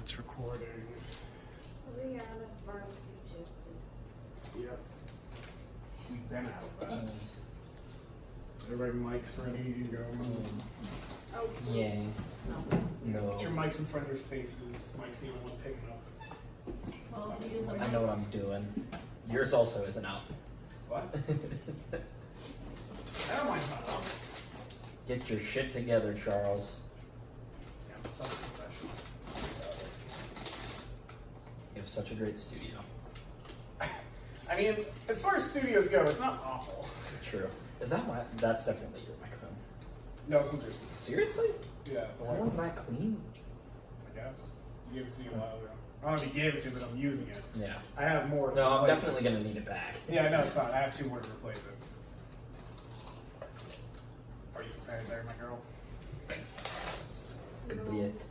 It's recording. We got enough barbecue chicken. Yep. We've been out of that. Everybody mic's ready to go. Oh, Yeah. No. Put your mics in front of your faces. Mike's the only one picking up. Well, he is I know what I'm doing. Yours also isn't out. What? I don't mind not up. Get your shit together, Charles. Yeah, I'm such a professional. You have such a great studio. I mean, as far as studios go, it's not awful. True. Is that my? That's definitely your microphone. No, this one's yours. Seriously? Yeah, the That white one's one, that clean? I guess. You gave it to me a while ago. I don't know if you gave it to me, but I'm using it. Yeah. I have more to No, I'm replace definitely gonna need it back. it. Yeah, no, it's fine. I have 2 more to replace it. Are you prepared there, my girl? Could be it.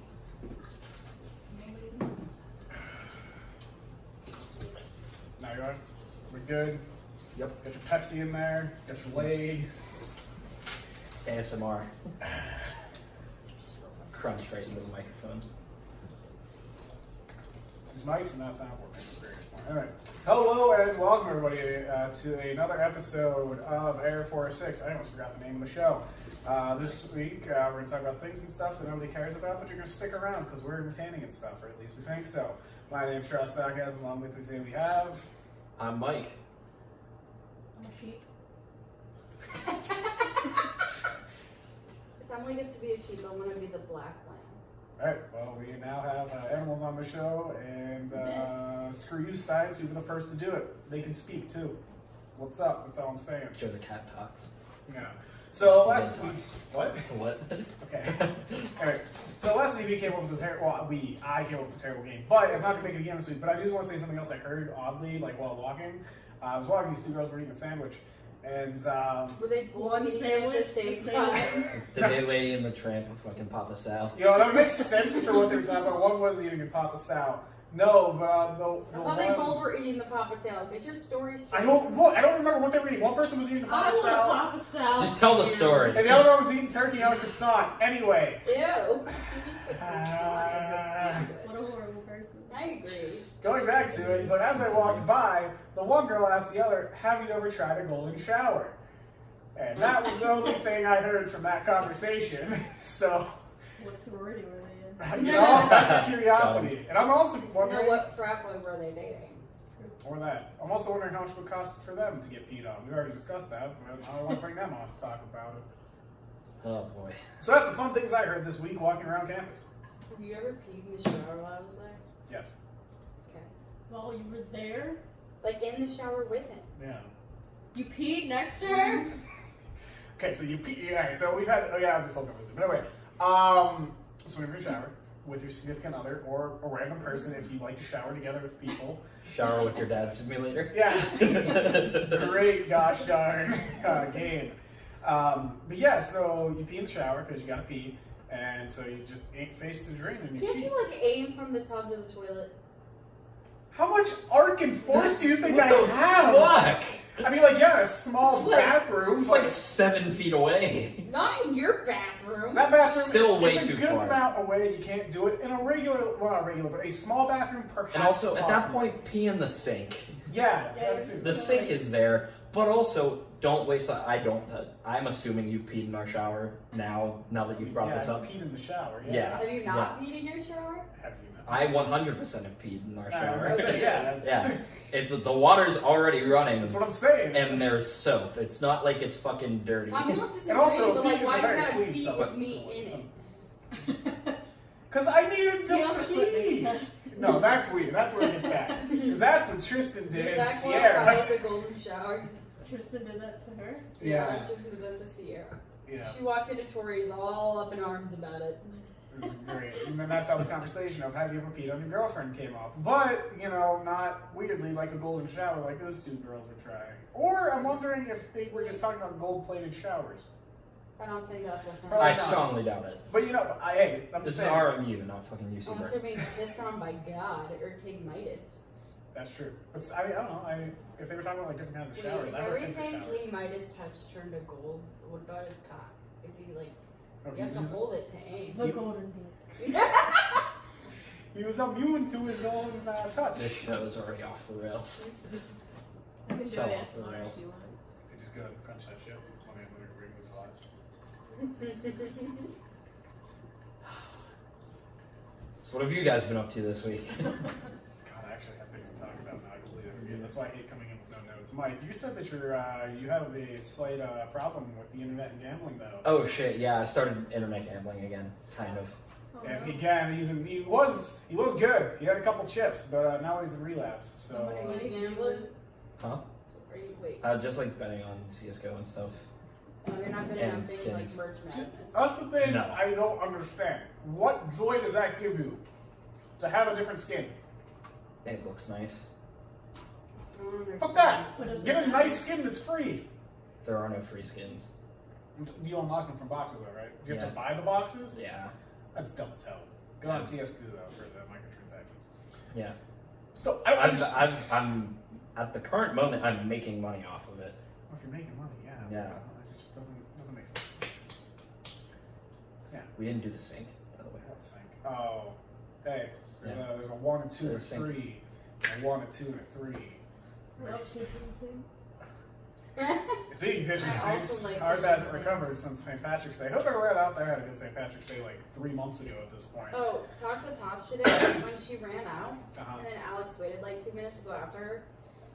Now you're on? We're good? Yep. Got your Pepsi in there, got your Lay's. ASMR. Crunch right into the microphone. These mics and that soundboard makes it very smart. All right. Hello and welcome everybody to another episode of Air 406. I almost forgot the name of the show. This week we're going to talk about things and stuff that nobody cares about, but you're going to stick around because we're entertaining and stuff, or at least we think so. My name's Charles Sarkaz, along with me today we have... I'm Mike. I'm a sheep. If Emily gets to be a sheep, I'm gonna be the black lamb. Alright, well, we now have animals on the show, and screw you, Steins, who were the first to do it. They can speak, too. What's up? That's all I'm saying. Joe the cat talks. Yeah. So last week... What? What? Okay. Alright. So last week we came up with a terrible... Well, I came up with a terrible game. But I'm not going to make it again this week. But I do just want to say something else I heard oddly, like while walking. I was walking, these 2 girls were eating a sandwich. And... Were they both One eating it at the sandwich, same the time? same The Day Lady and the Tramp of fucking Papa Sal. You know, that makes sense for what they were talking about. One was eating a Papa Sal. No, but I the thought they one... both were eating the Papa Tail. Get your story straight. I don't remember what they were eating. One person was eating the I Papa want a Sal. Papa Sal. Just tell the story. And the other one was eating turkey on a croissant. Anyway. Ew. He needs to personalize this. What a horrible person. I agree. Going back to it, but as I walked by, the one girl asked the other, have you ever tried a golden shower? And that was the only thing I heard from that conversation. So, What sorority were they in? you know, that's a curiosity. And I'm also Now, wondering, what frat boy were they dating? or that, I'm also wondering how much it would cost for them to get peed on. We already discussed that, but I want to bring them on to talk about it. Oh boy. So that's the fun things I heard this week walking around campus. Have you ever peed in the shower while I was there? Yes. Okay. While you were there, Like in the shower with him. Yeah. you peed next to her? Okay, so you pee. Alright, so we've had. Oh yeah, this whole conversation. But anyway, so in your shower with your significant other or a random person, if you like to shower together with people. Shower with your dad simulator. Yeah. Great, gosh darn game. But yeah, so you pee in the shower because you gotta pee, and so you just face the drain and you Can't pee. you like aim from the tub to the toilet? How much arc and force do you think I What the have? Fuck! I mean, like, yeah, a small It's like- bathroom. It's like 7 feet away. Not in your bathroom. That bathroom Still it's way a too good far. amount away. You can't do it in a regular, well, not regular, but a small bathroom perhaps. And also, at that possible. point, pee in the sink. Yeah, Yeah, that too. The sink is there, but also don't waste. I'm assuming you've peed in our shower now that you've brought yeah, this I up. peed in the shower. Yeah. Yeah. Have you not peed in your shower? Have you not? I 100% have peed in our shower. Okay. Yeah, that's, Yeah. It's the water's already running, that's what I'm saying. and there's soap. It's not like it's fucking dirty. I'm not disagreeing, And also, but pee like, is why a you very gotta clean pee substance. with me in it? Because I needed Be on to the foot next pee. time. No, that's weird. That's where it gets bad. Because that's what Tristan did in Does that qualify Sierra. as a golden shower? Tristan did that to her? Yeah. Just because that's a Sierra. Yeah. She walked into Tori's all up in arms about it. It was great. And then that's how the conversation of have you ever peed on your girlfriend came up. But, you know, not weirdly like a golden shower like those 2 girls were trying. Or I'm wondering if they were just talking about gold-plated showers. I don't think that's a thing. Probably I not. strongly doubt it. But, you know, I'm This just is saying. RMU, not fucking UC Unless Berkeley. you're being pissed on by God or King Midas. That's true. But, I don't know. If they were talking about like different kinds of showers, Wait, I would think the everything shower. King Midas touched turned to gold. What about his cock? Is he like, Oh, you have to hold it to aim? The golden dick. He was immune to his own touch. This show is already off the rails. I can do So it off the ASMR rails. if you want. Hey, just go ahead and crunch that shit. Let me read this slides. So what have you guys been up to this week? God, I actually have things to talk about now. I completely forget. That's why I hate coming in with no notes. Mike, you said that you have a slight problem with the internet and gambling, though. Oh shit, yeah, I started internet gambling again, kind of. Oh, And no. again, he was good. He had a couple chips, but now he's in relapse. So How much money did you gambling? lose? Huh? Are you, wait, Just like betting on CSGO and stuff. oh, you're not gonna And have things like skins. Merch Madness. that's the thing No. I don't understand. What joy does that give you to have a different skin? It looks nice. I don't understand. Fuck that. What does it Get a matter? nice skin that's free. There are no free skins. You unlock them from boxes, though, right? You have Yeah. to buy the boxes. Yeah. That's dumb as hell. Go on CS:GO though for the microtransactions. Yeah. So I don't I'm understand. I'm at the current moment I'm making money off of it. Well, if you're making money, yeah. Yeah. It just doesn't make sense. We didn't do the sync, by the way. Let's think. Oh, hey, there's Yeah. a 1, a 2, a There's sync. 3, a 1, a 2, and a 3. I love kitchen things. Speaking of I kitchen also sinks, like ours kitchen hasn't recovered since St. Patrick's Day. Hope everyone out there had a good St. Patrick's Day like 3 months ago at this point. Oh, talked to Tosh today when she ran out, Uh-huh. and then Alex waited like 2 minutes to go after her.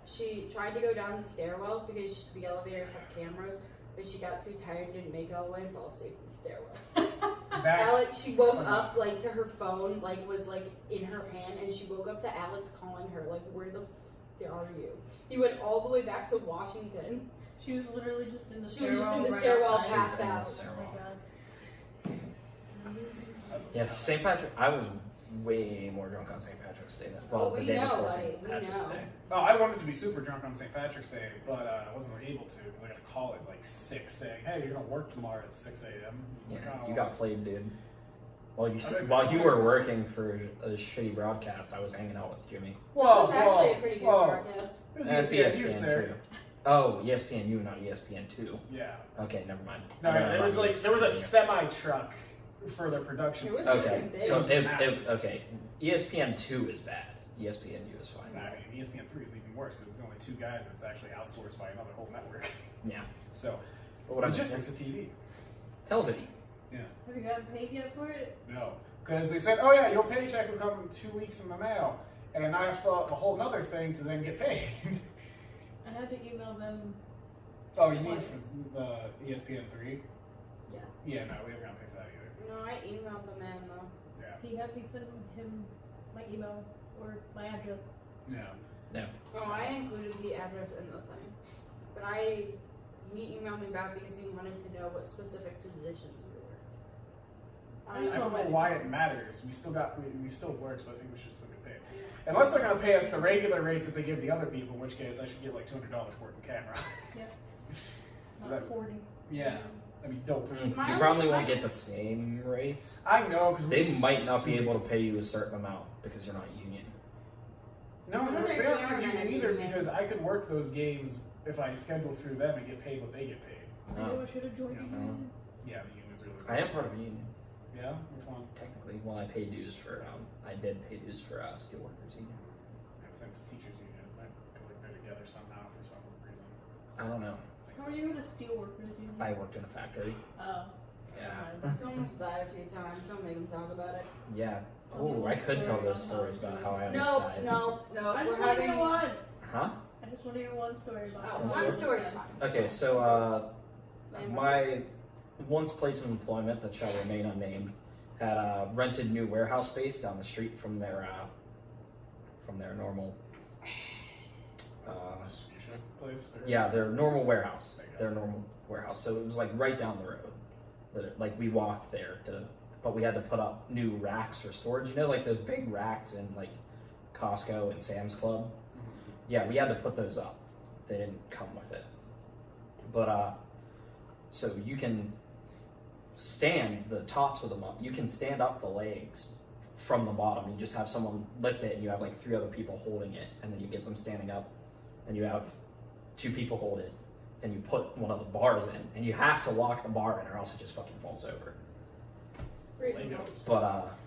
She tried to go down the stairwell because the elevators have cameras, but she got too tired and didn't make it all the way and fell asleep in the stairwell. That's Alex, she woke up like to her phone, like was like in her hand, and she woke up to Alex calling her, like, "Where the f are you?" He went all the way back to Washington. She was literally just in the She was stairwell. just in the right stairwell, outside. passed In the out. Oh stairwell. my god. Yeah, St. Patrick. I was way more drunk on St. Patrick's Day than Oh, the we day know, before buddy, St. we Patrick's know. Day. Oh, I wanted to be super drunk on St. Patrick's Day, but I wasn't able to because I got a call at like 6 saying, "Hey, you're gonna work tomorrow at 6 a.m." Yeah, Like, oh, you got played, dude. While you I think- while you were working for a shitty broadcast, I was hanging out with Jimmy. Whoa, It's actually a pretty good broadcast. It was That's ESPN, ESPN sir. too. Oh, ESPN2, not ESPN2. Yeah. Okay, never mind. No, I remember it was like there was a ESPN. semi truck for the production. It was stuff. Okay, freaking big. so It was massive. okay, ESPN2 is bad. ESPN2 is fine. I mean, ESPN3 is even worse because it's only 2 guys and it's actually outsourced by another whole network. Yeah. So, But what I'm logistics of TV. television. Have you gotten paid yet for it? No. Because they said, oh yeah, your paycheck will come in 2 weeks in the mail. And I thought a whole other thing to then get paid. I had to email them. Oh, you mean Twice. for the ESPN3? Yeah. Yeah, no, we haven't gotten paid for that either. No, I emailed the man though. Yeah. He had me send him my email or my address. Yeah. Oh, I included the address in the thing, but he emailed me back because he wanted to know what specific positions we worked. I just don't don't know like why it. it matters. We still work, so I think we should still get paid. Unless they're gonna pay us the regular rates that they give the other people, in which case I should get like $200 for it in camera. So Not that- 40. Yeah. That'd be dope. You My probably only- won't get the same rates. I know because They might not be able to pay you a certain amount because you're not union. No, Well, they're there's not the gonna internet do either union. because I could work those games if I schedule through them and get paid what they get paid. Maybe Oh. I should have joined Yeah. the union. Yeah, the union's really good. I am part of a union, Yeah? Which one? technically. Well, I pay dues for, I did pay dues for Steelworkers Union. It's since teachers union, isn't it? Because like they're together somehow for some reason. I don't know. How are you in a steelworkers union? I worked in a factory. Oh. Yeah. He almost died a few times. Don't make him talk about it. Yeah. Oh, Oh, I could tell story those about stories how about how I almost No, died. no. I just We're want to hear having. one. Huh? I just want to hear one story about Oh, how One one it story's was. fine. Okay, so my once place of employment that shall remain unnamed had rented new warehouse space down the street from their normal Distribution place? Or? yeah, their normal warehouse. Their normal warehouse. So it was like right down the road. Like we walked there but we had to put up new racks for storage. You know, like those big racks in like Costco and Sam's Club. Yeah, we had to put those up. They didn't come with it. But so you can stand the tops of them up. You can stand up the legs from the bottom. You just have someone lift it, and you have like 3 other people holding it, and then you get them standing up, and you have 2 people hold it, and you put one of the bars in, and you have to lock the bar in, or else it just fucking falls over. Reasonable. Legos. But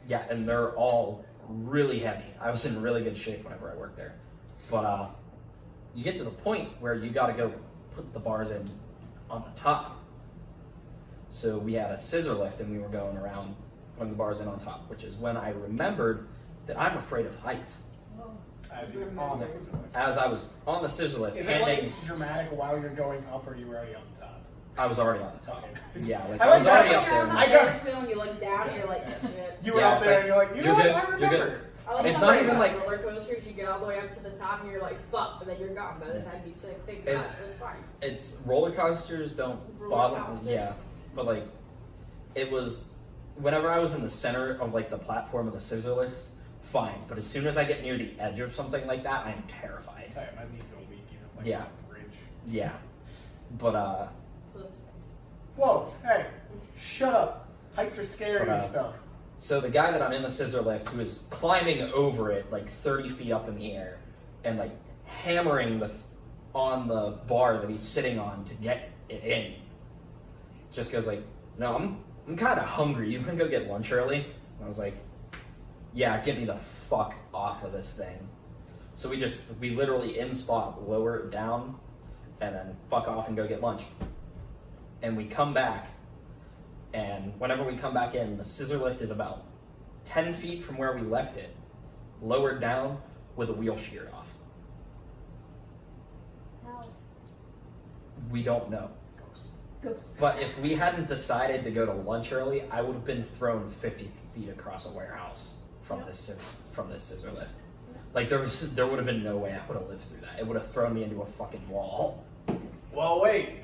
yeah, and they're all really heavy. I was in really good shape whenever I worked there. But you get to the point where you got to go put the bars in on the top. So we had a scissor lift and we were going around putting the bars in on top, which is when I remembered that I'm afraid of heights. Whoa. As he was on the scissor lift. As I was on the scissor lift, Is it like dramatic while you're going up, or you were already on the top? I was already on the top. Okay. Yeah, like I I, like was that. already up You're on there. the I got- Ferris wheel and you look down and you're like, shit. You were Yeah, up it's there like, and you're like, you you're know good, what? I you're remember. good. I like It's how not it's even like like- roller coasters. You get all the way up to the top and you're like, fuck, and then you're gone by the time you say, think about it. It's- It's fine. It's roller coasters don't Roller bother. coasters? Yeah, but like it was whenever I was in the center of like the platform of the scissor lift, fine. But as soon as I get near the edge of something like that, I'm terrified. I tell you, my knees go weak even if like Yeah. on a bridge. Yeah, but Pussies. Whoa, hey, shut up. Heights are scary But, and stuff. so the guy that I'm in the scissor lift who is climbing over it like 30 feet up in the air and like hammering on the bar that he's sitting on to get it in, just goes like, no, I'm kind of hungry. You can go get lunch early. And I was like, yeah, get me the fuck off of this thing. So we literally in spot lower it down and then fuck off and go get lunch. And we come back, and whenever we come back in, the scissor lift is about 10 feet from where we left it, lowered down with a wheel sheared off. How? We don't know. Ghosts. But if we hadn't decided to go to lunch early, I would have been thrown 50 feet across a warehouse from Yeah. this scissor lift. Like there would have been no way I would have lived through that. It would have thrown me into a fucking wall. Well, wait.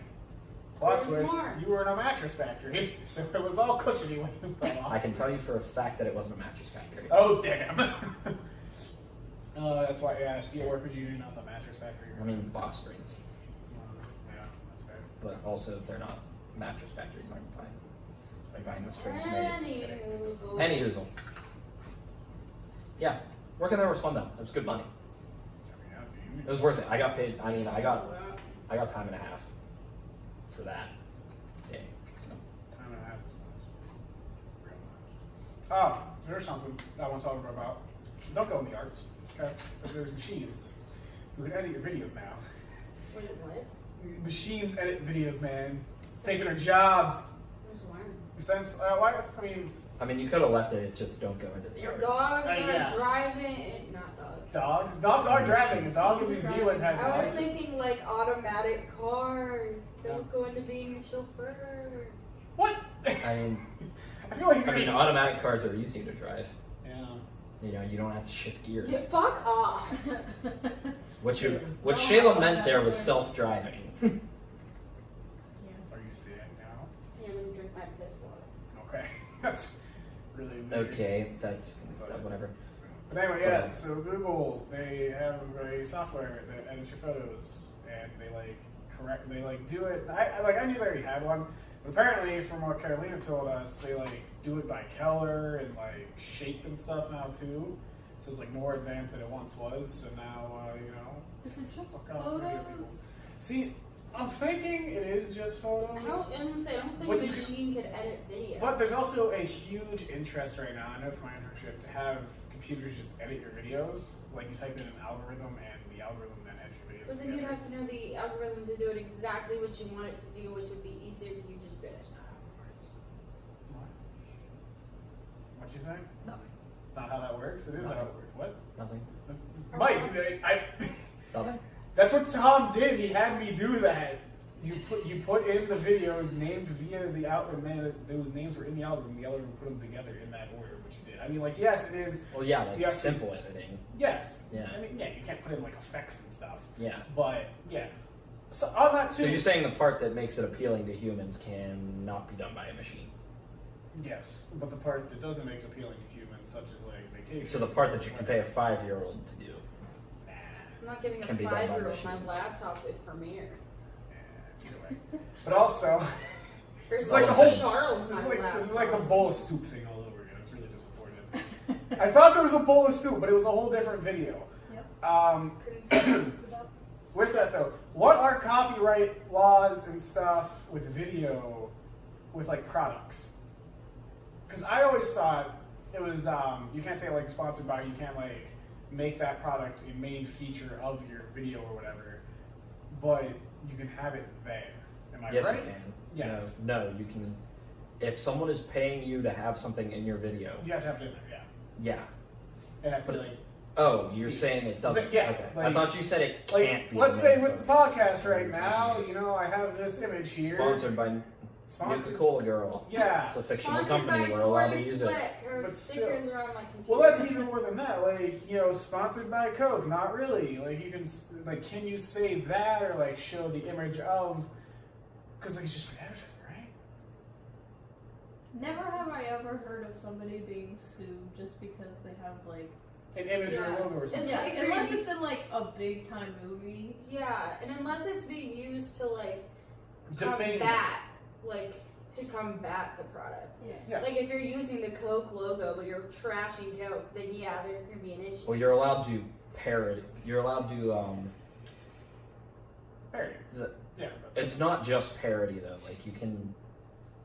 Plot There's twist. more. You were in a mattress factory, so it was all cushiony when you fell off. I can tell you for a fact that it wasn't a mattress factory. Oh, damn. That's why, yeah, Steelwork was usually not the mattress factory. I mean box springs, Yeah, that's fair. but also they're not mattress factories. Like buying the springs made. Any oozle. Yeah, working there was fun though. It was good money. I mean, that's you. It was worth it. I got paid. I mean, I got time and a half for that day. So. Time and a half. Real nice. Oh, there's something I want to talk about. Don't go in the arts, okay? Because there's machines who can edit your videos now. Wait, what? Machines edit videos, man. It's taking their jobs. That's weird. Since, why, I mean, you could have left it. Just don't go into the arts. Dogs are yeah. driving, not dogs. dogs? Dogs are driving. A dog in New Zealand has a I was license. thinking like automatic cars. Don't go into being a chauffeur. What? I mean, I feel like you're automatic cars are easy to drive. Yeah. You know, you don't have to shift gears. Yeah, fuck off. What Shayla meant there was self-driving. Are you sick now? Yeah, let me drink my piss water. Okay. That's really weird. Okay, that's whatever. But anyway, yeah, so Google, they have a software that edits your photos, and they do it. I knew they already had one, but apparently, from what Carolina told us, they do it by color and shape and stuff now too. So it's more advanced than it once was. So now, Is it just fuck off video people. photos? See, I'm thinking it is just photos. I'm gonna say, I don't think But a you can- machine could edit video. But there's also a huge interest right now, I know from my internship, to have computers just edit your videos. Like you type in an algorithm and the algorithm then edits your videos But then you'd together. have to know the algorithm to do it exactly what you want it to do, which would be easier if you just did it. What'd you say? Nothing. It's not how that works? It is how it works. What? Nothing. Mike, Nothing. that's what Tom did. He had me do that. You put in the videos named via the algorithm. Those names were in the algorithm. The algorithm put them together in that order, which you did. I mean, yes, it is. Well, yeah, You have to- simple editing. Yes. Yeah. I mean, yeah, you can't put in effects and stuff. Yeah. But yeah. So on that too. So you're saying the part that makes it appealing to humans cannot be done by a machine. Yes, but the part that doesn't make it appealing to humans, such as vacation. So the part that you can pay a 5-year-old to do. Nah, I'm not giving a Can be done by 5-year-old my machines. laptop with Premiere. either way. But also, There's It's like the whole- Charles this my is laptop. like the bowl of soup thing all over again. It's really disappointing. I thought there was a bowl of soup, but it was a whole different video. It's about With that though, what are copyright laws and stuff with video, with products? Because I always thought it was you can't say like sponsored by. You can't like make that product a main feature of your video or whatever, but you can have it there. Am I Yes, right? you can. Yes. No, you can. If someone is paying you to have something in your video, You have to have it in there. yeah. Yeah. It has to be like. Oh, you're See. saying it doesn't? Yeah, Okay. like- I thought you said it Like, can't be. let's the say main with the focus. podcast right now, you know, I have this image here. Sponsored by Sponsored. Nuka-Cola Girl. Yeah. It's a fictional Sponsored company. by We're allowed to Tory use it. Flick. Her But stickers still. are on my computer. Well, that's even more than that. Like, you know, sponsored by Coke. Not really. Like, you can, like, can you say that or, like, show the image of, because, like, it's just for advertising, right? Never have I ever heard of somebody being sued just because they have like An image or a Yeah. logo or something. Yeah, if you're unless u- it's in like a big time movie. Yeah, and unless it's being used to like Defame. combat the product. Yeah. Yeah. Like if you're using the Coke logo but you're trashing Coke, then yeah, there's gonna be an issue. Well, you're allowed to parody. You're allowed to. Parody. The- Yeah. It's not just parody though. Like you can.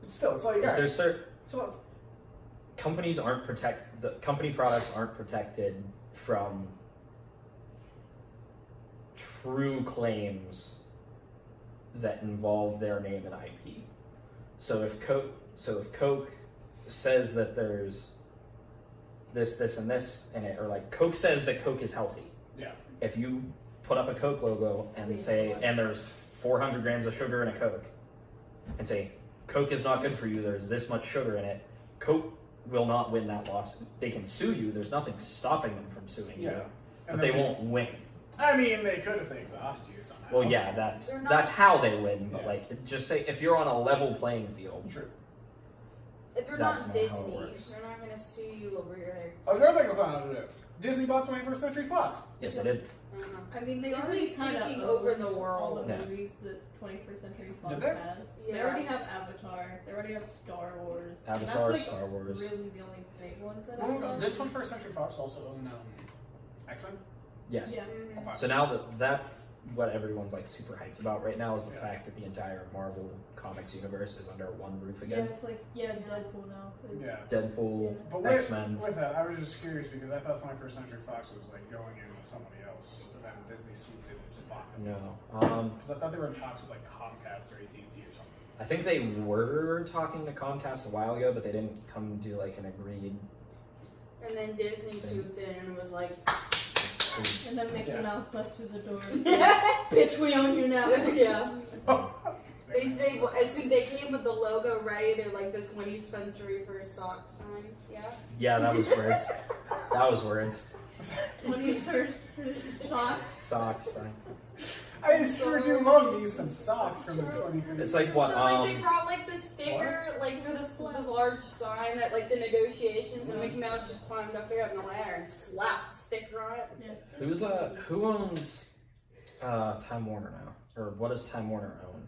But still, it's like, alright. There's certain So, companies aren't the company products aren't protected from true claims that involve their name and IP. So if Coke says that there's this, and this in it, or like Coke says that Coke is healthy. yeah. If you put up a Coke logo and say, and there's 400 grams of sugar in a Coke, and say, Coke is not good for you, there's this much sugar in it, Coke will not win that lawsuit. They can sue you, there's nothing stopping them from suing you, Yeah. but And they then won't win. I mean, they could if they exhaust you somehow. Well, yeah, that's They're not- that's how they win, but Yeah. like, just say, if you're on a level playing field, True. If you're That's not not how it Disney, works. they're not gonna sue you over your I was another thing I found out today. Disney bought 21st Century Fox. yes, they did. I mean, they Disney's already kind of taking own over the all world. the Yeah. movies that 21st Century Fox Did they? has. They Yeah. already have Avatar. They already have Star Wars. and Avatar, that's, like, Star Wars. really the only big ones that Well, have. did 21st Century Fox also own X-Men? Yes. Yeah. Okay. So now that's what everyone's like super hyped about right now is the Yeah. fact that the entire Marvel Comics universe is under one roof Yeah, again. it's like Deadpool now. is- Yeah. Deadpool, But X-Men. with that, I was just curious because I thought 21st Century Fox was like going in with somebody else, and then Disney swooped in and just bought them. No. Because I thought they were in talks with like Comcast or AT&T or something. I think they were talking to Comcast a while ago, but they didn't come to like an agreed. And then Disney swooped in and was like, And then Mickey Yeah. Mouse busts through the door. "Bitch, we own you now." Yeah. As soon they came with the logo ready, they're like the 20th century for a sock sign. Yeah. Yeah, that was words. That was words. 21st socks. Socks. I sure do love me some socks from the 20th. It's like what? But, like they brought like the sticker, like for the large sign that like the negotiations, and Mickey Mouse just climbed up there on the ladder and slapped the sticker on it. Yeah. Who owns Time Warner now? Or what does Time Warner own?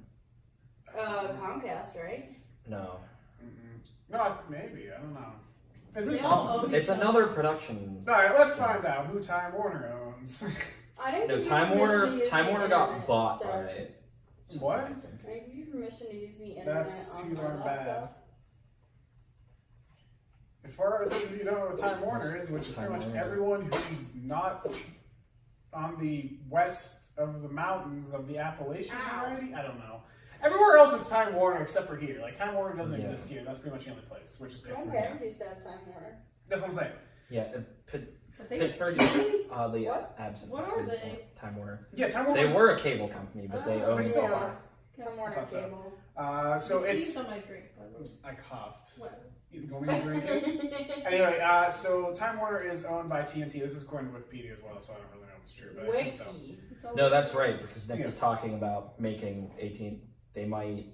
Comcast, right? No. No, maybe. I don't know. Is this They all own It's each other. another production. All right, let's find out who Time Warner owns. I didn't No, give you Time permission to Warner. use Time the Warner got internet, bought so- by. What? I think. I give you permission to use the internet That's on too my darn bad. laptop. For those of you who don't know what Time Warner is, which is pretty much Time Warner. everyone who's not on the west of the mountains of the Appalachian Ow. variety, I don't know. Everywhere else is Time Warner except for here. Like Time Warner doesn't Yeah. exist here. That's pretty much the only place, which is My Pittsburgh. parents used to have Time Warner. That's what I'm saying. Yeah, But they Pittsburgh get is oddly What? absent. What are they? Time Warner. Yeah, Time Warner. They were a cable company, but they Oh. own. They still Yeah. are. Time Warner thought so. cable. So You it's. sneezed on my drink, by the way. I coughed. What? You want me to drink it? Anyway, so Time Warner is owned by TNT. This is according to Wikipedia as well, so I don't really know if it's true, but I assume so. Wiki. It's always- No, that's right because Nick Yeah. was talking about making 18. They might.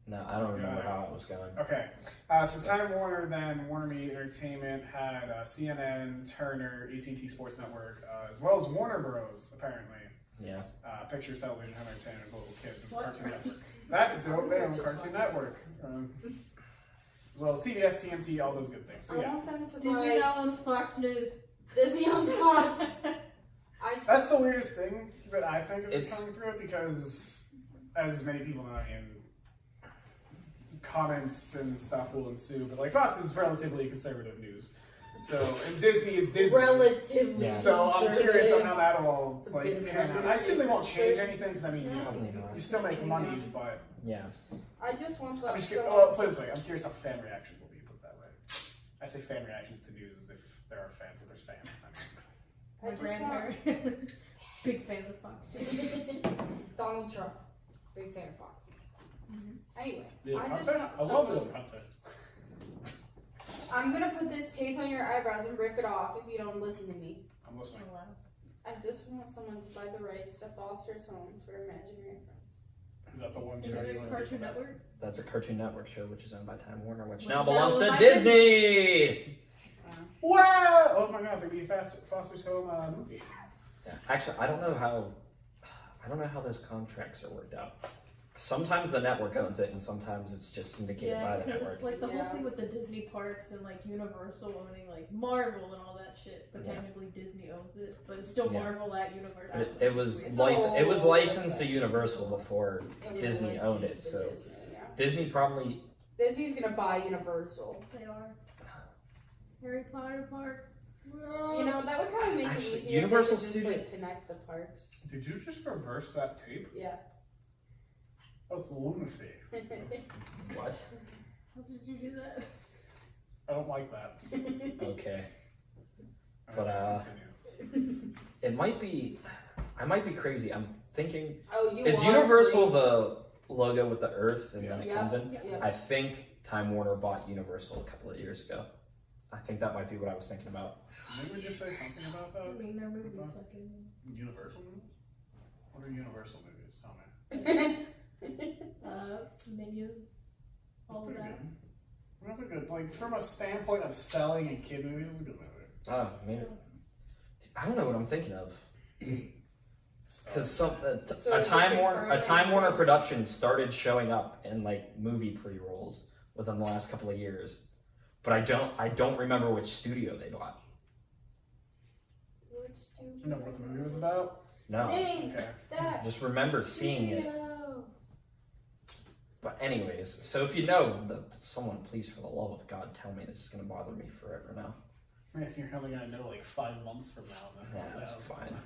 No, I don't remember how it was going. Okay, so Time Warner, then Warner Media Entertainment had CNN, Turner, AT&T Sports Network, as well as Warner Bros. Apparently, Yeah. Pictures, Television, Home Entertainment, Global Kids, and What? Cartoon Network. That's dope. They own Cartoon Network, as well as CBS, TNT, all those good things. I So yeah, want them to Disney buy now owns Fox News. Disney owns Fox. that's the weirdest thing that I think is It's- coming through it because, as many people know, I mean, comments and stuff will ensue. But like Fox is relatively conservative news, so and Disney is Disney. Relatively. Yeah. So I'm curious on how that will It's a like bit of an pan out. I assume they won't change anything because I mean Probably not. you still make money, but Yeah. I just want I'm the. just curious. Well, put it this way, I'm curious how fan reactions will be. Put it that way. I say fan reactions to news as if there are fans, but there's fans. My I just want grandparents, big fans of Fox. Donald Trump, big fan of Fox. Anyway, I just I want love someone. Bill Hunter. I'm gonna put this tape on your eyebrows and rip it off if you don't listen to me. I'm listening. I just want someone to buy the rights to Foster's Home for imaginary friends. Is that the one Is show it you this wanna Cartoon do? Network? That's a Cartoon Network show, which is owned by Time Warner, which Which now is belongs now to owned by Disney. Wow! Oh my god, there'd be a Foster's Home movie. Yeah. Actually, I don't know how those contracts are worked out. Sometimes the network owns it, and sometimes it's just syndicated by Yeah, the because network. like the Yeah. whole thing with the Disney parks and like Universal owning like Marvel and all that shit, but Yeah. technically Disney owns it, but it's still Yeah. Marvel at Universal. But it was It's it was all licensed to okay. Universal before It was Disney licensed owned it, to so Disney, yeah. Disney probably. Disney's gonna buy Universal. They are. Harry Potter Park. You know, that would kind of make Actually, it easier. Universal if they could just, Studio- like, connect the parks. Did you just reverse that tape? Yeah. That's lunacy. What? How did you do that? I don't like that. Okay. All But, right, continue. It might be. I might be crazy. I'm thinking. Oh, you Is are Universal crazy. the logo with the Earth and then it Yeah. comes in? Yeah. I think Time Warner bought Universal a couple of years ago. I think that might be what I was thinking about. Didn't we just say something about I that? mean, their movies Huh? sucking. Universal movies? What are Universal movies? Tell me. Minions. All of Pretty that. good. That's a good, like, from a standpoint of selling in kid movies, it's a good movie. Oh, maybe. I don't know what I'm thinking of. Because So a it's Time like Warner confirming- production started showing up in like movie pre-rolls within the last couple of years, but I don't remember which studio they bought. You know what the movie was about? No, Name Okay. that just remember seeing it. studio. But anyways, so if you know that someone, please for the love of God, tell me. This is gonna bother me forever now. Man, you're only gonna know like 5 months from now. When this Yeah, comes that's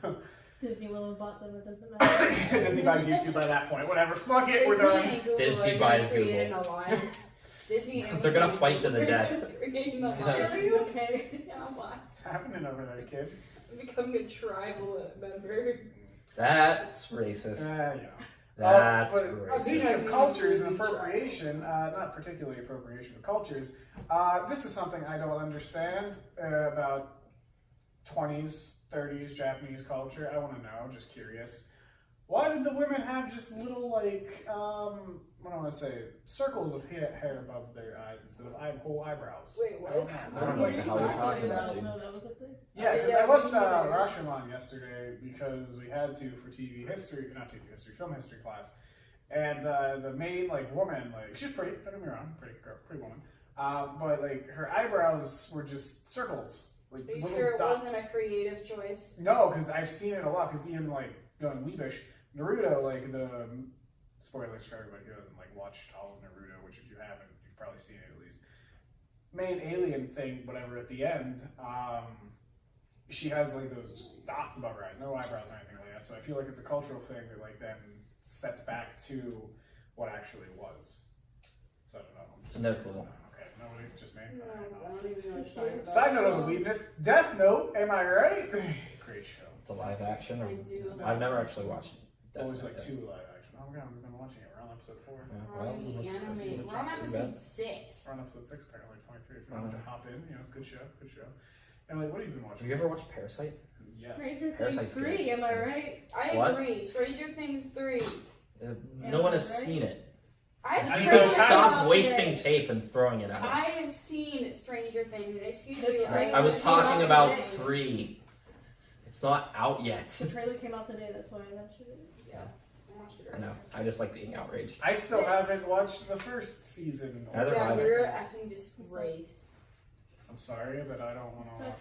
out. fine. Disney will have bought them, it doesn't matter. Disney buys YouTube by that point. Whatever. Fuck it. We're done. and Google Disney are buys gonna create Google. An alliance. Disney and They're gonna Amazon fight to the are death. creating an It's gonna- alliance. Are you okay? Yeah, why? What's happening over there, kid? Becoming a tribal member. That's racist. You know. That's but racist. speaking of cultures and appropriation, not particularly appropriation of cultures, this is something I don't understand about 20s, 30s Japanese culture. I want to know, just curious. Why did the women have just little, like, what do I want to say, circles of hair above their eyes instead of whole eyebrows? Wait, what? I don't know. I don't know what the hell you're talking about, dude. No, that was a thing. Yeah, because Yeah, I watched me neither. Rashomon yesterday because we had to for TV history, not TV history, film history class. And the main like woman, like she's pretty, don't get me wrong, pretty girl, pretty woman. But like her eyebrows were just circles, like Are you little sure it dots. wasn't a creative choice? No, because I've seen it a lot. Because even like going weebish, Naruto, like the spoilers for everybody who hasn't like watched all of Naruto, which if you haven't, you've probably seen it at least. Main alien thing, whatever, at the end, she has like those just dots above her eyes, no eyebrows or anything like that. So I feel like it's a cultural thing that like then sets back to what actually was. So I don't know. I'm just No clue. Okay, nobody, just me. No, Alright, I awesome. don't even know what you're talking about. Side note on the weebness, Death Note, am I right? Great show. The live action? Or, I do. I've never actually watched it. Always like Definitely. 2 live action. Oh my god, we've been watching it. We're on episode 4. Yeah, We're well, on the looks- anime. looks We're on too episode bad. 6. We're on episode 6 apparently, 23. If you want Uh-huh. to hop in, you know, it's a good show. Good show. And like, what have you been Have watching? you ever watched Parasite? Yes. Stranger Parasite's Things 3, good. am I right? I What? agree. Stranger Things 3. No one has right? seen it. I've I You know, can it's stop wasting tape and throwing it at I us. have seen Stranger Things. Excuse The you. trailer I was came talking out about today. 3. It's not out yet. The trailer came out today, that's why I mentioned it. Yeah. I watched it I know. I just like being outraged. I still haven't watched the first season. Neither Yeah, have I. you're a effing disgrace. I'm sorry, but I don't want to watch it.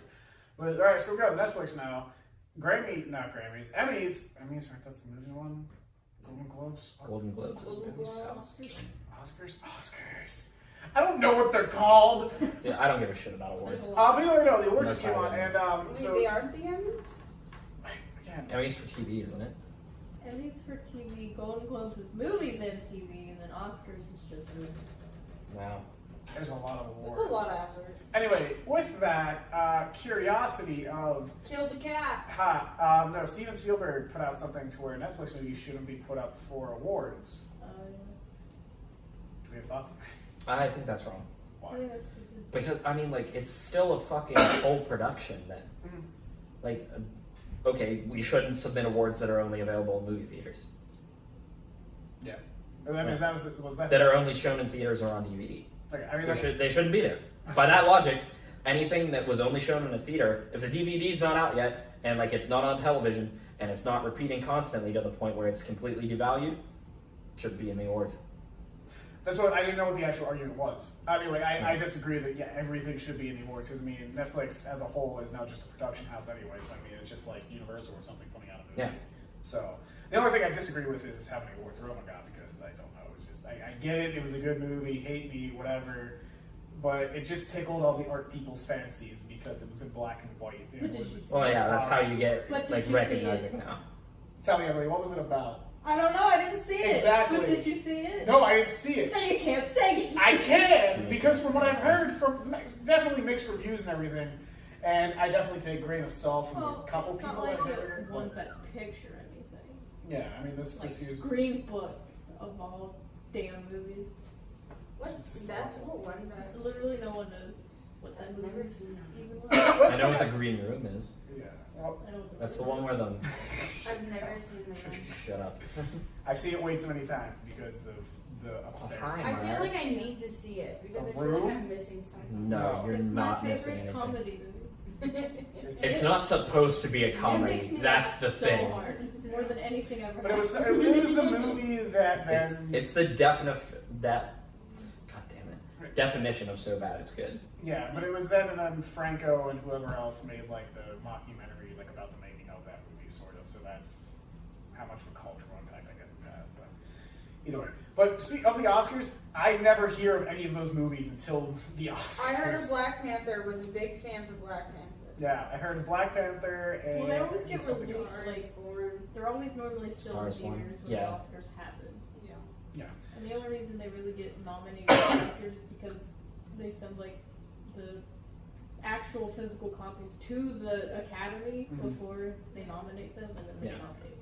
But alright, so we got Netflix now. Emmys, right? That's the movie one. Golden Globes. Golden Globes is Golden good. Globes. Oscars. I don't know what they're called. Yeah, I don't give a shit about awards. But either know the awards That's just came how on, I and Wait, so they aren't the Emmys? again, Emmys for TV, isn't it? Emmys for TV, Golden Globes is movies and TV, and then Oscars is just movies. Wow. there's a lot of awards. That's a lot of effort. Anyway, with that curiosity of Kill the cat. no, Steven Spielberg put out something to where Netflix movies shouldn't be put up for awards. Do we have thoughts on that? I think that's wrong. I Why? think that's stupid. Because, I mean, like, it's still a fucking full production then. Mhm. Like, okay, we shouldn't submit awards that are only available in movie theaters. Yeah. And that means was that That are only shown in theaters or on DVD. okay, I mean, They shouldn't be there. By that logic, anything that was only shown in a theater, if the DVD's not out yet, and like it's not on television, and it's not repeating constantly to the point where it's completely devalued, should be in the awards. that's what I didn't know what the actual argument was. I mean, like I disagree that everything should be in the awards because I mean Netflix as a whole is now just a production house anyway. So I mean it's just like Universal or something putting out a movie. Yeah. So the only thing I disagree with is how many awards Roma got because I don't know. It's just I get it. It was a good movie. Hate me, whatever. But it just tickled all the art people's fancies because it was in black and white. But did you see Well, yeah, that's how you get But did like you see recognizing it? now. Tell me, Emily, what was it about? I don't know, I didn't see it. Exactly. But did you see it? No, I didn't see it. Then you can't say it. I can because from what I've heard from definitely mixed reviews and everything, and I definitely take a grain of salt from Well, a couple it's people not like I've it heard. won But Best Picture or anything. yeah, I mean this Like year's Green Book of all damn movies. What's that's what one bad. Literally no one knows what that I've movie never seen that. even was. What's I know what that? the green room is. Yeah, well, I know what That's the one where the I've never seen that one. shut up. I've seen it way too many times because of the upstairs. hi. I feel Mark. like I need to see it because A I feel like Room? I'm missing something. No, you're It's not my missing favorite anything. comedy movie. It's not supposed to be a It comedy. makes me That's laugh the so thing. hard. More than anything ever. But it was the movie that It's then it's the God damn it, definition of so bad it's good. yeah, but it was then and then Franco and whoever else made like the mockumentary like about the making of that movie sort of. So that's how much of a cultural impact I guess it's had. But either way. But speaking of the Oscars, I never hear of any of those movies until the Oscars. I heard of Black Panther. Was a big fan for Black Panther. Yeah, I heard of Black Panther and Well, they always get something released else. like they're always normally still Stars in won. theaters when Yeah. the Oscars happen. Yeah. And the only reason they really get nominated for Oscars is because they send like the actual physical copies to the Academy Mhm. before they nominate them, and then they Yeah. nominate.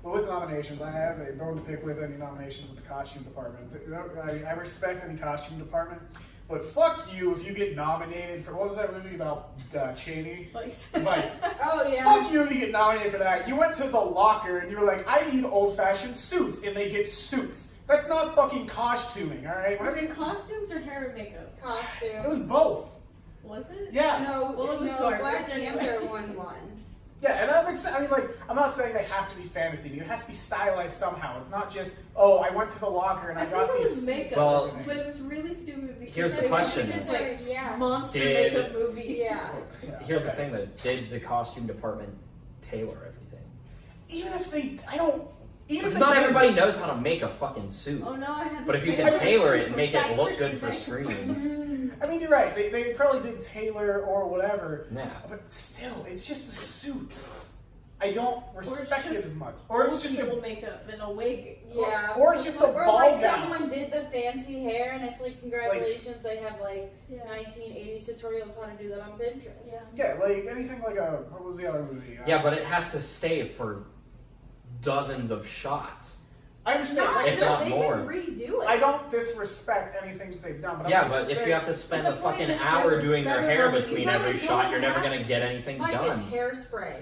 Well, with nominations, I have a bone to pick with any nominations with the costume department. I respect any costume department, but fuck you if you get nominated for what was that movie about Cheney? Like, Vice. Oh yeah. Fuck you if you get nominated for that. You went to the locker and you were like, I need old-fashioned suits, and they get suits. That's not fucking costuming, all right? was it costumes or hair and makeup? It Costume. was both. Was it? Yeah. No, Well, it was no. garbage Black anyway. Panther won one. Yeah, and that makes sense. I mean, like, I'm not saying they have to be fantasy. It has to be stylized somehow. It's not just, oh, I went to the locker and I, I got think it these. was makeup, Well- but it was really stupid because Here's the they question. It's Because like they're- yeah. monster Did- makeup movies. Yeah. Yeah, Here's the okay. thing though, did the costume department tailor everything? Even if they, I don't. Even if Because they not did- everybody knows how to make a fucking suit. Oh no, I had. But the if you trailer can tailor it for and make it look good for Fashion screen, I mean, you're right. They probably did tailor or whatever, yeah. but still, it's just a suit. I don't respect just it as much. Or it's Old just people a, makeup and a wig. Yeah. or it's just a Or ball like gown. someone did the fancy hair and it's like congratulations, I have like Yeah. 1980s tutorials how to do that on Pinterest. Yeah. Yeah, like anything like a what was the other movie? Yeah, but it has to stay for dozens of shots. I understand. Not, Like, It's no, not they more. can redo it. I don't disrespect anything that they've done, but Yeah, I'm just but if saying, you have to spend But a the point fucking is hour they're doing their better hair than- between you every really shot, don't you're never have gonna get anything Mike, done. it's hairspray.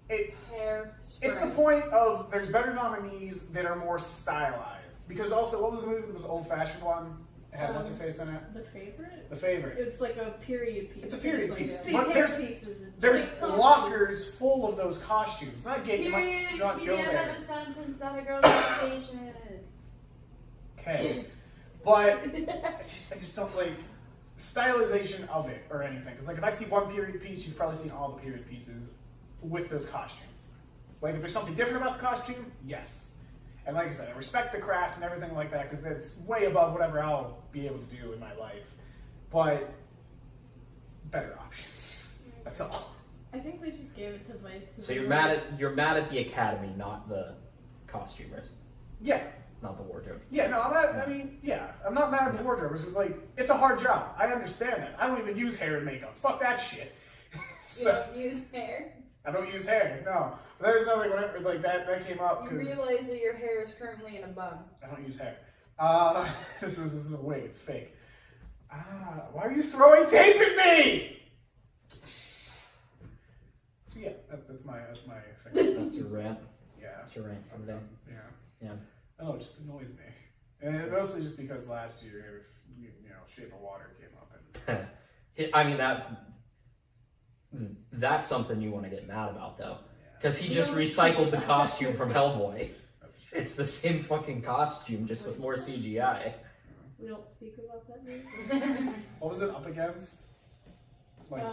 It- Hairspray. it's the point of there's better nominees that are more stylized. Because also, what was the movie that was the old-fashioned one? It had what's her face in it? The favorite? The Favorite. It's like a period piece. It's a period like piece. big But hair there's- pieces. and There's big costumes. lockers full of those costumes. Not gay. You Period. might not Should be go the end there. of a sentence, not a girl's conversation. Okay, but I just don't like stylization of it or anything. Because like if I see one period piece, you've probably seen all the period pieces with those costumes. Like if there's something different about the costume, yes. And like I said, I respect the craft and everything like that because that's way above whatever I'll be able to do in my life. But better options. That's all. I think they just gave it to Vice. So you're mad at the Academy, not the costumers, Yeah. not the wardrobe. Yeah, no, I'm not, I mean, yeah, I'm not mad at the wardrobe. It's just like, it's a hard job. I understand that. I don't even use hair and makeup. Fuck that shit. You So, don't use hair. I don't use hair, no. But there's something whenever, like, that came up You because realize that your hair is currently in a bun. I don't use hair. This is a wig. It's fake. Why are you throwing tape at me? So yeah, that's my thing. That's your rant. Yeah. That's your rant for the day. Yeah. Yeah. Oh, it just annoys me. And mostly just because last year, you know, Shape of Water came up and I mean that's something you want to get mad about though, because he just recycled the costume from Hellboy. that's true. It's the same fucking costume, just with more CGI. We don't speak about that movie. What was it up against? Like,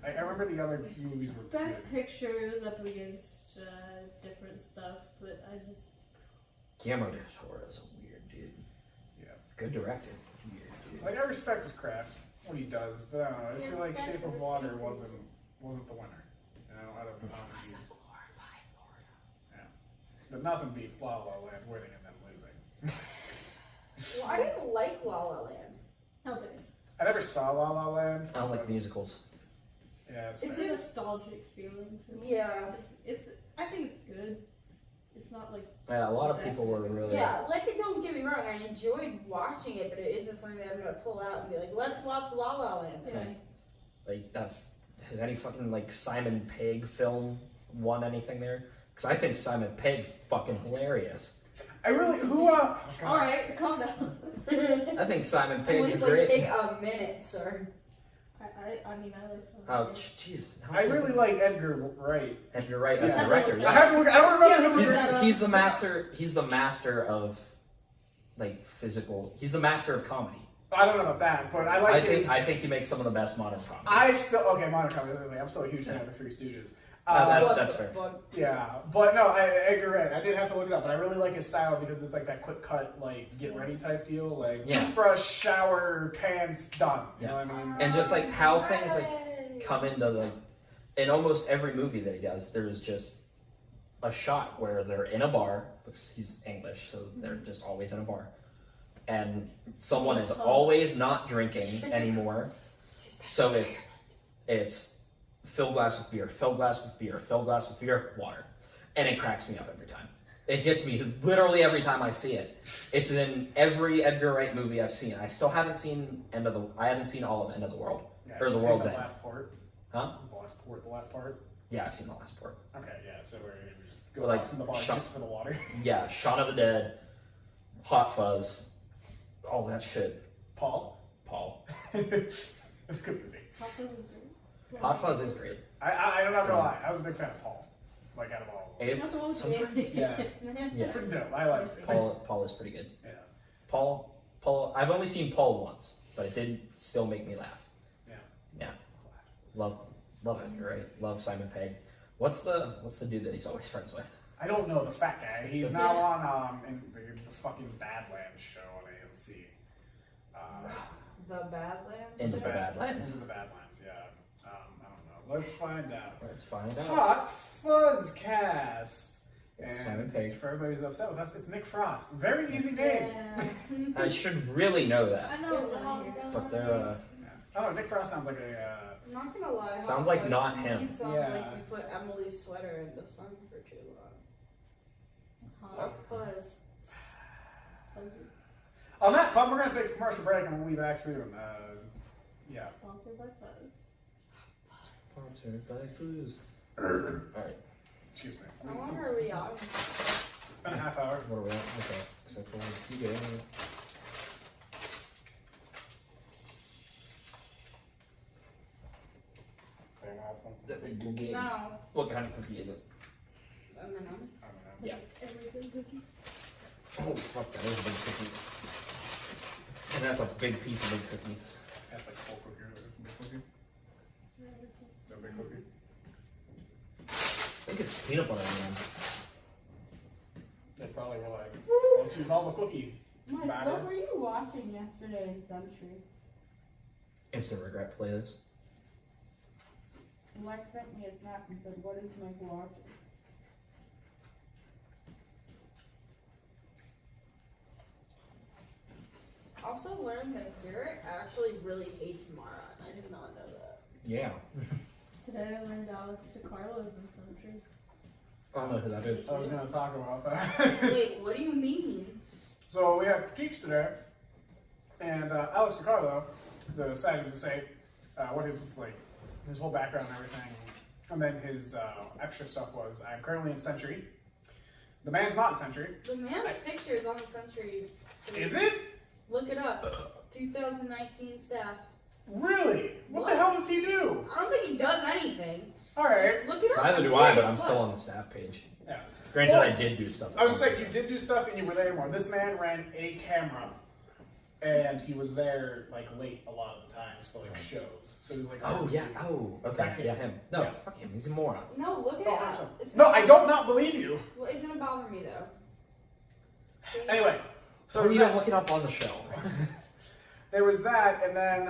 I remember the other movies were Best good. Picture is up against different stuff, but I just Guillermo del Toro is a weird dude. Yeah. Good director. Weird dude. Like, I respect his craft, what he does, but I don't know. I just feel like It's Shape of such a Water secret. wasn't the winner. You know, out of the movies. glorified porno. But nothing beats La La Land winning and then losing. Well, I didn't like La La Land. I'll take it. I never saw La La Land. I don't like but- musicals. Yeah, it's It's fair. It's a just- nostalgic feeling. For me. Yeah. It's. I think it's good. It's not like Yeah, a lot of people were really. Yeah, like, don't get me wrong, I enjoyed watching it, but it isn't something that I'm gonna pull out and be like, let's watch La La Land. yeah. Like that. Has any fucking like Simon Pegg film won anything there? Because I think Simon Pegg's fucking hilarious. I really All right, calm down. I think Simon It Pegg's was like, great. take a minute, sir. I mean, I like. Oh, jeez. I really like Edgar Wright. And you're right, as Yeah. a director. I Yeah. have to look. I don't remember who Yeah, the He's the master. He's the master of like physical. He's the master of comedy. I don't know about that, but I like his. I think he makes some of the best modern comedy. I still Modern Comedy. I'm still a huge fan of the Three Stooges. That- What that's the fair. fuck? Yeah, but no, Edgar Wright. I did have to look it up, but I really like his style because it's like that quick cut, like get ready type deal, like Yeah. toothbrush, shower, pants, done. You Yeah. know what I mean? And just like how things like come into like in almost every movie that he does, there's just a shot where they're in a bar because he's English, so they're just always in a bar, and someone is always not drinking anymore. So it's fill glass with beer, fill glass with beer, fill glass with beer, water, and it cracks me up every time. It gets me literally every time I see it. It's in every Edgar Wright movie I've seen. I still haven't seen I haven't seen all of End of the World. Yeah, Or you The seen World's the End. last part. Huh? The last part. Yeah, I've seen the last part. Okay, yeah. So we're gonna just go Like, like, in the bar shut- just for the water. Yeah, Shaun of the Dead, Hot Fuzz, all that shit. Paul. Paul. It's a good movie. Hot Fuzz is great. Hot Fuzz is great. I'm not gonna lie. I was a big fan of Paul. Like out of all. of them. It's Not the one some- with the- Yeah. yeah. It's pretty dope. I like it. Paul is pretty good. Yeah. Paul. I've only seen Paul once, but it did still make me laugh. Yeah. Yeah. Love Edgar Wright. Love Simon Pegg. What's the dude that he's always friends with? I don't know the fat guy. He's now on in the fucking Badlands show on AMC. The Badlands? Into the Badlands. Into the Badlands, yeah. I don't know. Let's find out. Let's find out. Hot Fuzzcast. It's And Simon Pegg. for everybody who's upset with us, it's Nick Frost. Very easy name. Yeah. I should really know I that, know. it's on here. but they're Oh, Nick Frost sounds like a. I'm not gonna lie. Sounds Hot like Fuzz not to me him. Sounds Yeah. like we put Emily's sweater in the sun for too long. Hot Fuzz. Fuzzy. On that point, we're gonna take a commercial break and we'll be back soon. Yeah. Sponsored by Fuzz. sponsored by Fooze. Alright, Excuse me. How long are we on? It's been a half hour. what are we at? Okay, except for CJ. That big blue games. No. What kind of cookie is it? I don't know. I don't know. Yeah. Everything cookie. Oh fuck, that is a big cookie. And that's a big piece of big cookie. That's like full cookie. Big cookie. Yeah, it's a- No big cookie. I think it's peanut butter, man. They probably rely Let's use all the cookie. Mike, Batter. what were you watching yesterday in Century? Instant regret playlist. Mike sent me a snap and said, what is Mike watching? Also learned that Garrett actually really hates Mara, and I did not know that. Yeah. Today I learned Alex DiCarlo is in Century. I don't know who that is. I was going to talk about that. Wait, what do you mean? So we have critiques today, and Alex DiCarlo decided to say what his whole background and everything, and then his extra stuff was, I'm currently in Century. The man's not in Century. The man's picture is on the Century. Is it? Look it up. 2019 staff. Really? What the What? hell does he do? I don't think he does anything. Alright. Just look it up. Neither I'm do I, but serious. I'm still What? on the staff page. Yeah. Granted, Well, I did do stuff. I was gonna say, you did do stuff and you were there more. This man ran a camera, and he was there like late a lot of the times for like shows. So he was like, Oh yeah. Oh. Okay. That kid. Yeah, him. No, Yeah. fuck him. He's a moron. No, look it Oh, up. It's no, gonna I don't not believe you. Well, it's gonna bother me though. Anyway, So there was you don't that, look it up on the show. there was that, and then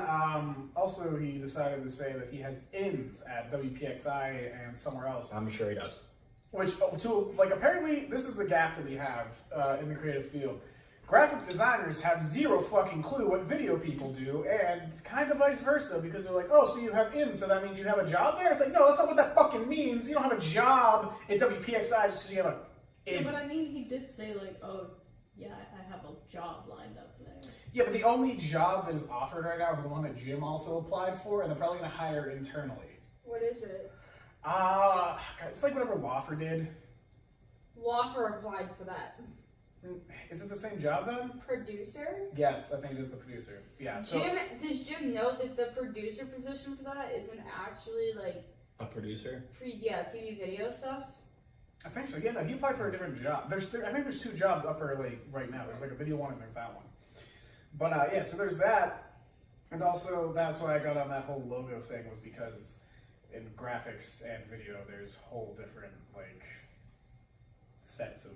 also he decided to say that he has ins at WPXI and somewhere else. I'm sure he does. Which, apparently, this is the gap that we have in the creative field. Graphic designers have zero fucking clue what video people do, and kind of vice versa, because they're like, oh, so you have ins, so that means you have a job there? It's like, no, that's not what that fucking means. You don't have a job at WPXI just because you have a in. But I mean, he did say like, oh, yeah, I have a job lined up there. Yeah, but the only job that is offered right now is the one that Jim also applied for, and they're probably going to hire internally. What is it? It's like whatever Waffer did. Waffer applied for that. Is it the same job then? Producer? Yes, I think it is the producer. Yeah. So, Does Jim know that the producer position for that isn't actually like A producer. TV video stuff? I think so. Yeah, no, he applied for a different job. I think there's two jobs up for like right now. There's like a video one and there's that one. But yeah, so there's that, and also that's why I got on that whole logo thing was because in graphics and video there's whole different like sets of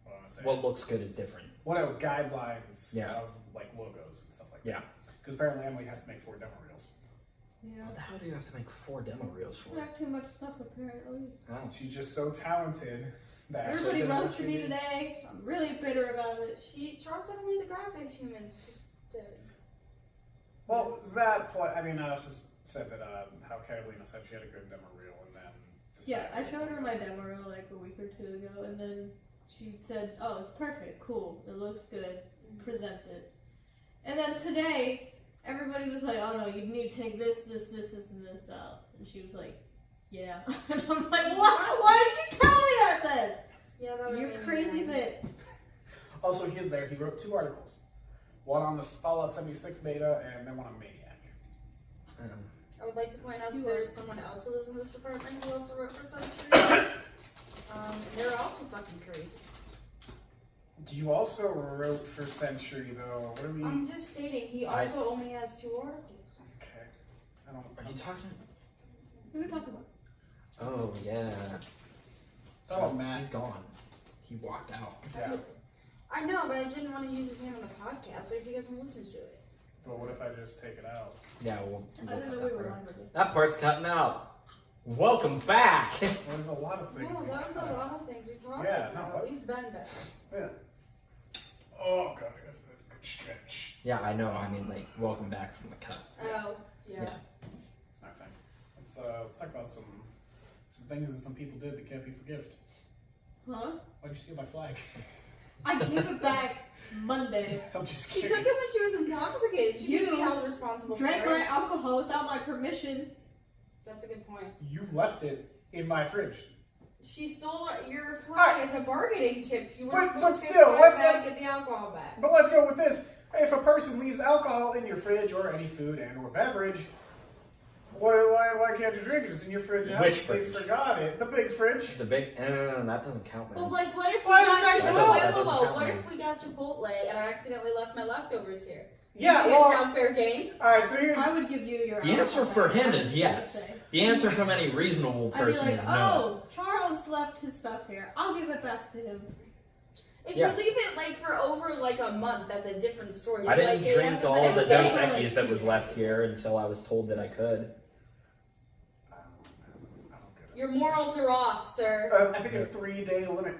what I want to say. What looks good is different. Guidelines Yeah. of like logos and stuff like Yeah. that. Because apparently Emily has to make 4 demo reels. Yeah. What the hell do you have to make 4 demo reels for? We have too much stuff apparently. Oh. She's just so talented that Everybody she did what roasted she me did. today. I'm really bitter about it. Charles said only the graphics humans did. Well, is that? I mean, I also said that how Carolina said she had a good demo reel, and then Yeah, I decided showed her it my wasn't. demo reel like a week or 2 ago, and then she said, "Oh, it's perfect, cool, it looks good, present it." And then today, everybody was like, "Oh no, you need to take this, and this out." And she was like, "Yeah," and I'm like, "What? Why did you tell me that then? Yeah, that would You crazy bitch." Also, he is there. He wrote 2 articles, one on the Fallout 76 beta, and then one on Maniac. I would like to point out that there's someone else who lives in this apartment who also wrote for Century. They're also fucking crazy. You also wrote for Century, though. What do we? I'm just stating, he also only has 2 articles. Okay. I don't. Are you talking? Who are we talking about? Oh yeah. Oh, Matt. He's gone. He walked out. Yeah. I know, but I didn't want to use his name on the podcast. What if you guys want to listen to it? But what if I just take it out? Yeah, I we'll didn't cut know that we were part. on with it. That part's cutting out. Welcome back. Well, there's a lot of things. No, we that can was a cut out. lot of things we talked Yeah, about. no, but- We've been better. Yeah. Oh god, that's a good stretch. Yeah, I know. I mean, like, welcome back from the cut. Oh, yeah. Yeah. It's not a thing. Let's talk about some things that some people did that can't be forgiven. Huh? Why'd you steal my flag? I gave it back Monday. I'm just She kidding. took it when she was intoxicated. She You can be held responsible Drank for my it. alcohol without my permission. That's a good point. You left it in my fridge. She stole your flag as a bargaining chip. You were But supposed to still, get let's- back, let's- get the alcohol back. But let's go with this. If a person leaves alcohol in your fridge or any food and or beverage, why can't you drink it? It's in your fridge now. Which They fridge? forgot it. The big fridge. The big. No, that doesn't count, man. But like, what if we Why is got that Chipotle? wrong? That doesn't count, What man. if we got Chipotle and I accidentally left my leftovers here? Yeah, Is well, now fair game? alright, so here's... I would give you your The answer alcohol for back, him I is would yes. say. The answer from any reasonable I'd be person like, is no. oh, Charles left his stuff here. I'll give it back to him. If Yeah. you leave it like for over like a month, that's a different story. I didn't Like, it drink hasn't all been the a Dos day. Equis that was left here until I was told that I could. I don't get it. Your morals are off, sir. I think a 3-day limit.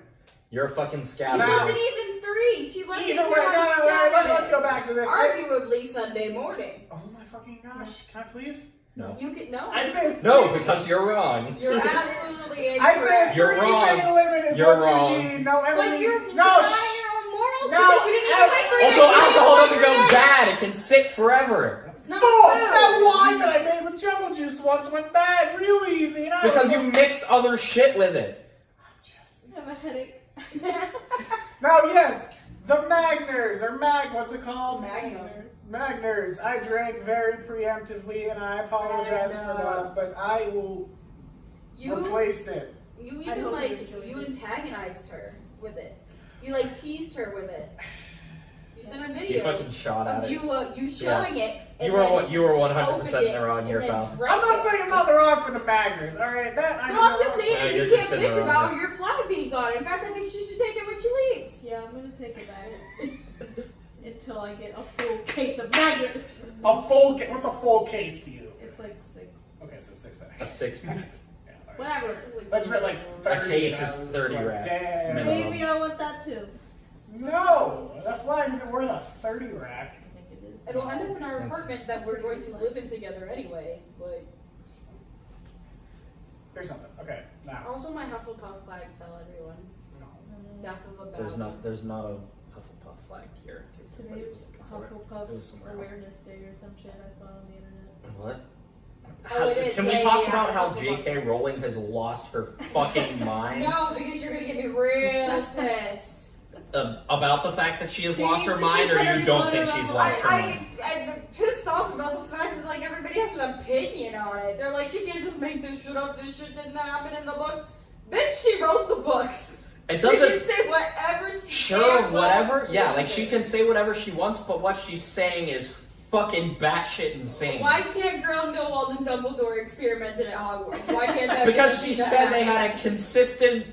You're a fucking It scavenger. wasn't even 3. She left Either it way, here on Saturday. let's go back to this. Arguably Sunday morning. Oh my fucking gosh! Can I please? No. You could no. I say No, because you're wrong. You're absolutely I incorrect. said You're 3-day wrong. limit is You're what wrong. you need. No, But everything's you're no. denying your own morals No, because you didn't even wait 3 days. Also, to alcohol make doesn't one go day. bad. It can sit forever. It's not False! food. That wine that I made with jumbo juice once went bad real easy. And I Because was you mixed other shit with it. I have a headache. Now, yes, the Magners, or what's it called? Magnum. Magners. I drank very preemptively, and I apologize for that, but I will You replace it. you I even hope like you enjoyed you it. antagonized her with it. You like teased her with it. You sent a You video fucking shot at of it. you showing it. And You were then you were she 100% opened in the wrong it here, and then pal. drank I'm not it. saying I'm not wrong for the Magners, alright? That I No, I'm just saying No, that you're you just can't in the bitch wrong about here. your flag being gone. In fact, I think she should take it when she leaves. Yeah, I'm gonna take it back until I get a full case of magnets. A full case. What's a full case to you? It's like 6. Okay, so 6-pack. A 6-pack. Yeah, alright. Whatever. This is like That's right, like 30. case is I was 30 like, rack. Damn. Minimum. Maybe I want that too. No, that flag isn't worth a 30 rack. I think it is. It'll end up in our That's- apartment that we're going to live in together anyway. But Here's something. Okay, now. also, my Hufflepuff flag fell. Everyone, death of a battle. There's not a Hufflepuff flag here. in case anybody's Today's looking for it. Hufflepuff It was somewhere else. Awareness Day or some shit I saw on the internet. What? Oh, it is. Can we Yeah, talk yeah, about it's how Hufflepuff. J.K. Rowling has lost her fucking mind? No, because you're gonna get me real pissed. About the fact that she has She lost her needs to mind, keep or you letting don't blood think run she's out. lost her mind? I'm pissed off about the fact that like everybody has an opinion on it. They're like, she can't just make this shit up. This shit didn't happen in the books. Bitch, she wrote the books. It She doesn't. can say whatever she Sure, can, whatever. but- Yeah, like she can say whatever she wants, but what she's saying is fucking batshit insane. Why can't Grindelwald and Dumbledore experimented at Hogwarts? Why can't that? Because be she that said they happen? had a consistent,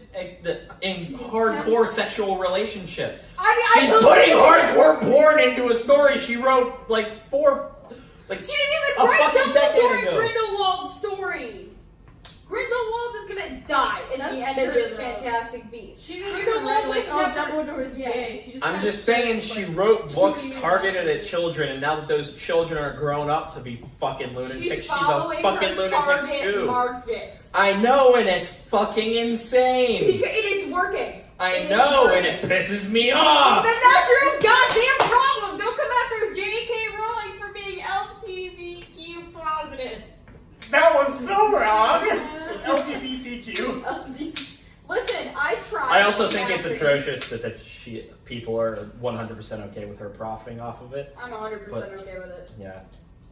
in hardcore sexual relationship. She's believe putting it. hardcore porn into a story she wrote like 4. Like She didn't a even write fucking decade Dumbledore and ago. Grindelwald's story. Grindelwald is gonna die in That's the end of true, this though. Fantastic Beast. She didn't even Grindelwald write like, was oh, never. Dumbledore is gay. She just I'm kinda just saying said, she like, wrote 2 books years targeted after. at children, and now that those children are grown up to be fucking lunatics, She's she's following a fucking her lunatic target too. market. I know, and it's fucking insane. It's working. I It is know, and working. it pisses me off. Then that's your own goddamn problem. Don't come after J.K. Rowling for being LGBTQ positive. That was so wrong. It's LGBTQ. Listen, I tried. I also to think it's after- atrocious that people are 100% okay with her profiting off of it. I'm 100% But- okay with it. Yeah.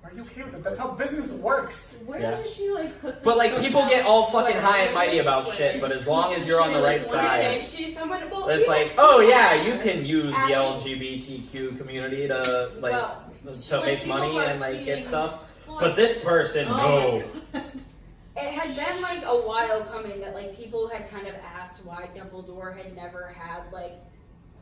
Are you okay with it? That's how business works. Where Yeah. does she like put this But like stuff people out? get all fucking Twitter. high and mighty about shit, but as long as you're on the right side, She's someone. Well, it's people like, oh yeah, tweet you at her. can use the Asking- LGBTQ community to like Well, to like, make people money are and like get tweeting- stuff. Well, But this person, Oh no. my God. it had been like a while coming that like people had kind of asked why Dumbledore had never had like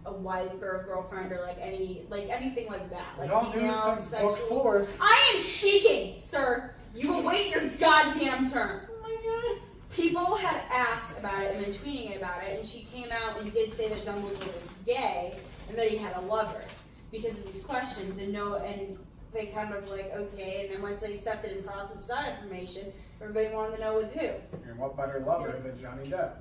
a wife or a girlfriend or like anything like that. Like Y'all knew female since sexual. book 4. I am speaking, sir. You will wait your goddamn turn. Oh my God. People had asked about it and been tweeting about it, and she came out and did say that Dumbledore was gay and that he had a lover because of these questions. And they kind of like okay, and then once they accepted and processed that information, everybody wanted to know with who. And what better lover than Johnny Depp?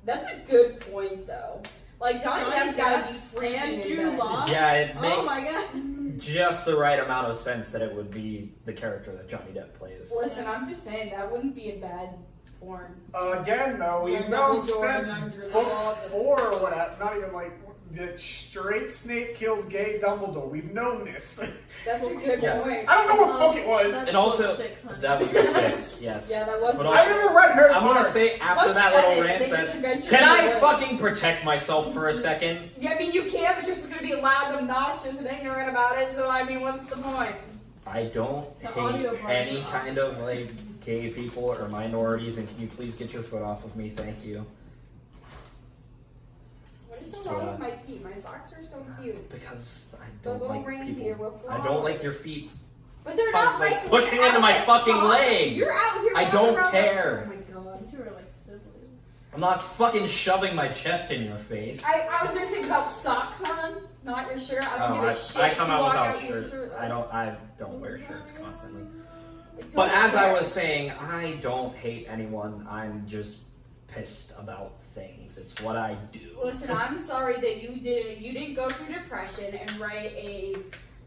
That's a good point, though. Like Johnny Johnny Depp's gotta Depp be freaking and in Jude bed. Law. Yeah, it Oh makes my God. just the right amount of sense that it would be the character that Johnny Depp plays. Listen, I'm just saying that wouldn't be a bad porn. Again, though, we've Yeah, known Dumbledore since and Grindelwald book just- 4 or whatever, not even like, that straight Snape kills gay Dumbledore. We've known this. That's a good Yes. point. I don't know what book it was. That's And also, book 6, honey. that would be 6, yes. Yeah, that was. But I never read Harry I'm gonna Potter. say after What's that little 7? rant They that just adventure can in I the woods. fucking protect myself for a second? Yeah, I mean you can, but you're just gonna be loud, obnoxious, and ignorant about it. So I mean, what's the point? I don't The hate audio bars any are off. kind of like gay people or minorities, and can you please get your foot off of me? Thank you. What is so wrong Yeah. with my feet? My socks are so cute. Because I The don't little like reindeer people. with I don't like flowers. your feet. But they're Tongue, not like, like pushing without into my a fucking sock. leg. You're out here. I walking don't around care. Like, oh my god. These two are like siblings. I'm not fucking shoving my chest in your face. I was gonna say without socks on, not your shirt. I don't give a shit. I if come you out walk without out in your shirt. shirtless. I don't wear shirts constantly. I don't But as I care. was saying, I don't hate anyone. I'm just pissed about things. It's what I do. Listen, I'm sorry that you didn't go through depression and write a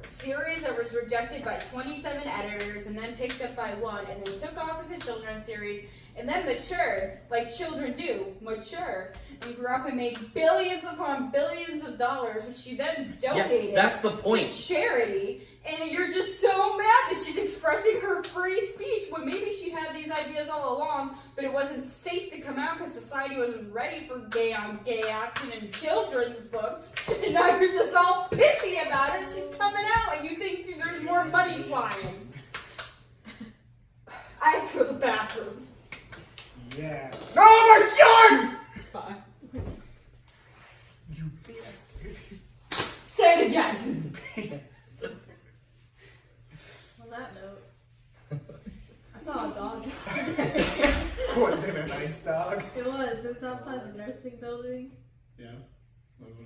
series that was rejected by 27 editors and then picked up by one and then took off as a children's series and then matured like children do, mature, and grew up and made billions upon billions of dollars, which she then donated Yeah, that's the to point. charity. And you're just so mad that she's expressing her free speech when maybe she had these ideas all along, but it wasn't safe to come out because society wasn't ready for gay on gay action in children's books. And now you're just all pissy about it. She's coming out and you think there's more money flying. I have to go to the bathroom. Yeah. No, my son! It's fine. You bastard. Say it again. On that note, I saw a dog yesterday. Was it a nice dog? It was outside the nursing building. Yeah.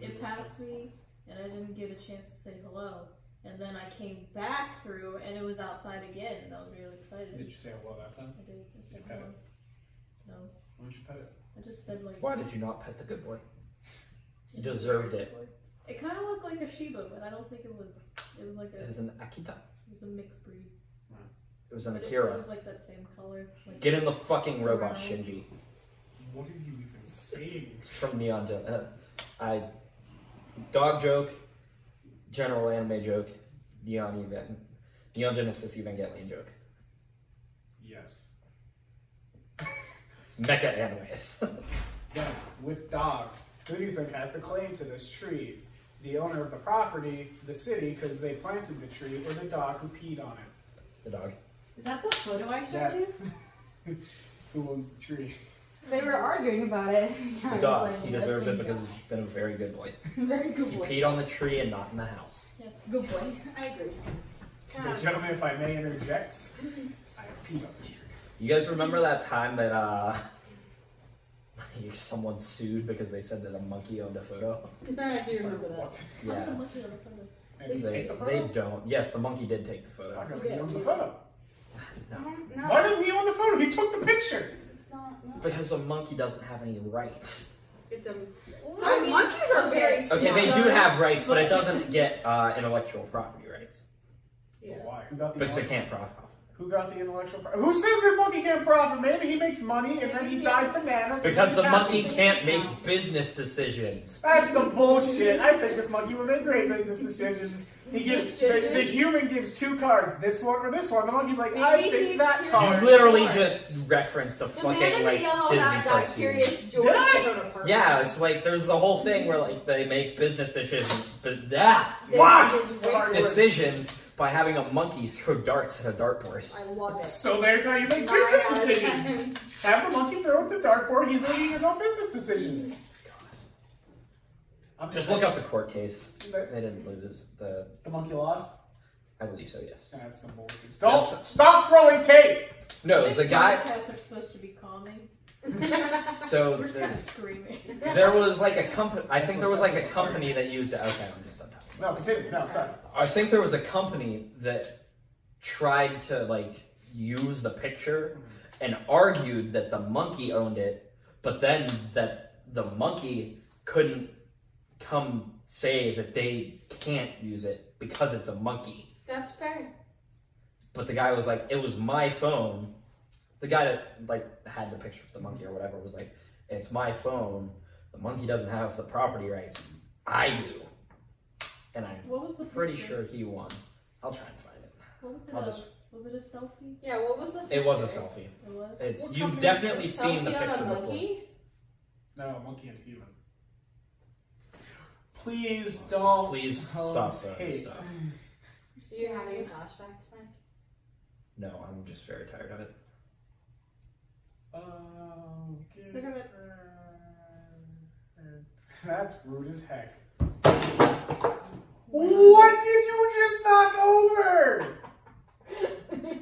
It passed me, and I didn't get a chance to say hello. And then I came back through, and it was outside again, and I was really excited. Did you say hello that time? I did. I said You pet hello. No, Why don't you pet it? I just said like. Why did you not pet the good boy? You deserved it. It kind of looked like a Shiba, but I don't think it was. It was like a. It was an Akita. It was a mixed breed. It was an But It Akira. was like that same color. Like, Get in the fucking robot, Brown. Shinji. What are you even saying? It's from Neon dog joke, general anime joke, Neon Genesis Evangelion joke. Yes. Mecha animes. Then, with dogs, who do you think has the claim to this tree? The owner of the property, the city, because they planted the tree, or the dog who peed on it? The dog. Is that the photo I showed Yes. Who owns the tree? you? They were arguing about it. The dog. He deserves it because he's been a very good boy. Very good He boy. peed on the tree and not in the house. Good boy. I agree. So, gentlemen, if I may interject, I have peed on this tree. You guys remember that time that someone sued because they said that a monkey owned a photo? I do remember that. What? How's Yeah. the monkey on the photo? And you They, take the they photo? don't. Yes, the monkey did take the photo. I He don't did. he owns the photo. No. No, Why doesn't he own the photo? He took the picture. it's not. No. Because a monkey doesn't have any rights. It's a. Well, Some I mean, monkeys are very smart. Okay, they do does, have rights, but it but- doesn't get intellectual property rights. Yeah. Why? Who got the Because they intellectual- can't profit. Who got the intellectual property? Who says the monkey can't profit? Maybe he makes money and then he Maybe buys bananas. and Because he's the happy. monkey can't make business decisions. That's some bullshit. I think this monkey would make great business decisions. He gives the Decisions? human gives two cards, this one or this one. The monkey's like, I Maybe think he's that curious. card. You literally Cars. just referenced a The man fucking in the like yellow Disney hat got cartoon. Curious George Did I? Soda Park. Yeah, it's like there's the whole thing where like they make business decisions, but that What? decisions by having a monkey throw darts at a dartboard. I love it. So there's how you make 9 out business of decisions. 10. Have the monkey throw at the dartboard. He's making his own business decisions. I'm Just saying, look up the court case. The, They didn't lose. the monkey lost. I believe so. Yes. That's some bullshit. Don't stop throwing tape. No, I the think guy. podcasts are supposed to be calming. So We're just kind of there's- screaming. there was like a company. I think there was like a company that used it. Okay, I'm just done talking. No, continue. No, sorry. I think there was a company that tried to like use the picture and argued that the monkey owned it, but then that the monkey couldn't come say that they can't use it because it's a monkey. That's fair. But the guy was like, it was my phone. The guy that like had the picture of the monkey or whatever was like, it's my phone. The monkey doesn't have the property rights. I do. And I'm What was the pretty picture? sure he won. I'll try and find it. What was it? I'll just- Was it a selfie? Yeah, what was the It was a picture? selfie. Or what? It's What you've company? definitely A seen the selfie of a picture before. monkey? No, monkey and human. Please don't. Please Oh, stop throwing hey. stuff. Do you have any flashbacks, Mike? No, I'm just very tired of it. Oh, Sick of it. That's rude as heck. What did you just knock over?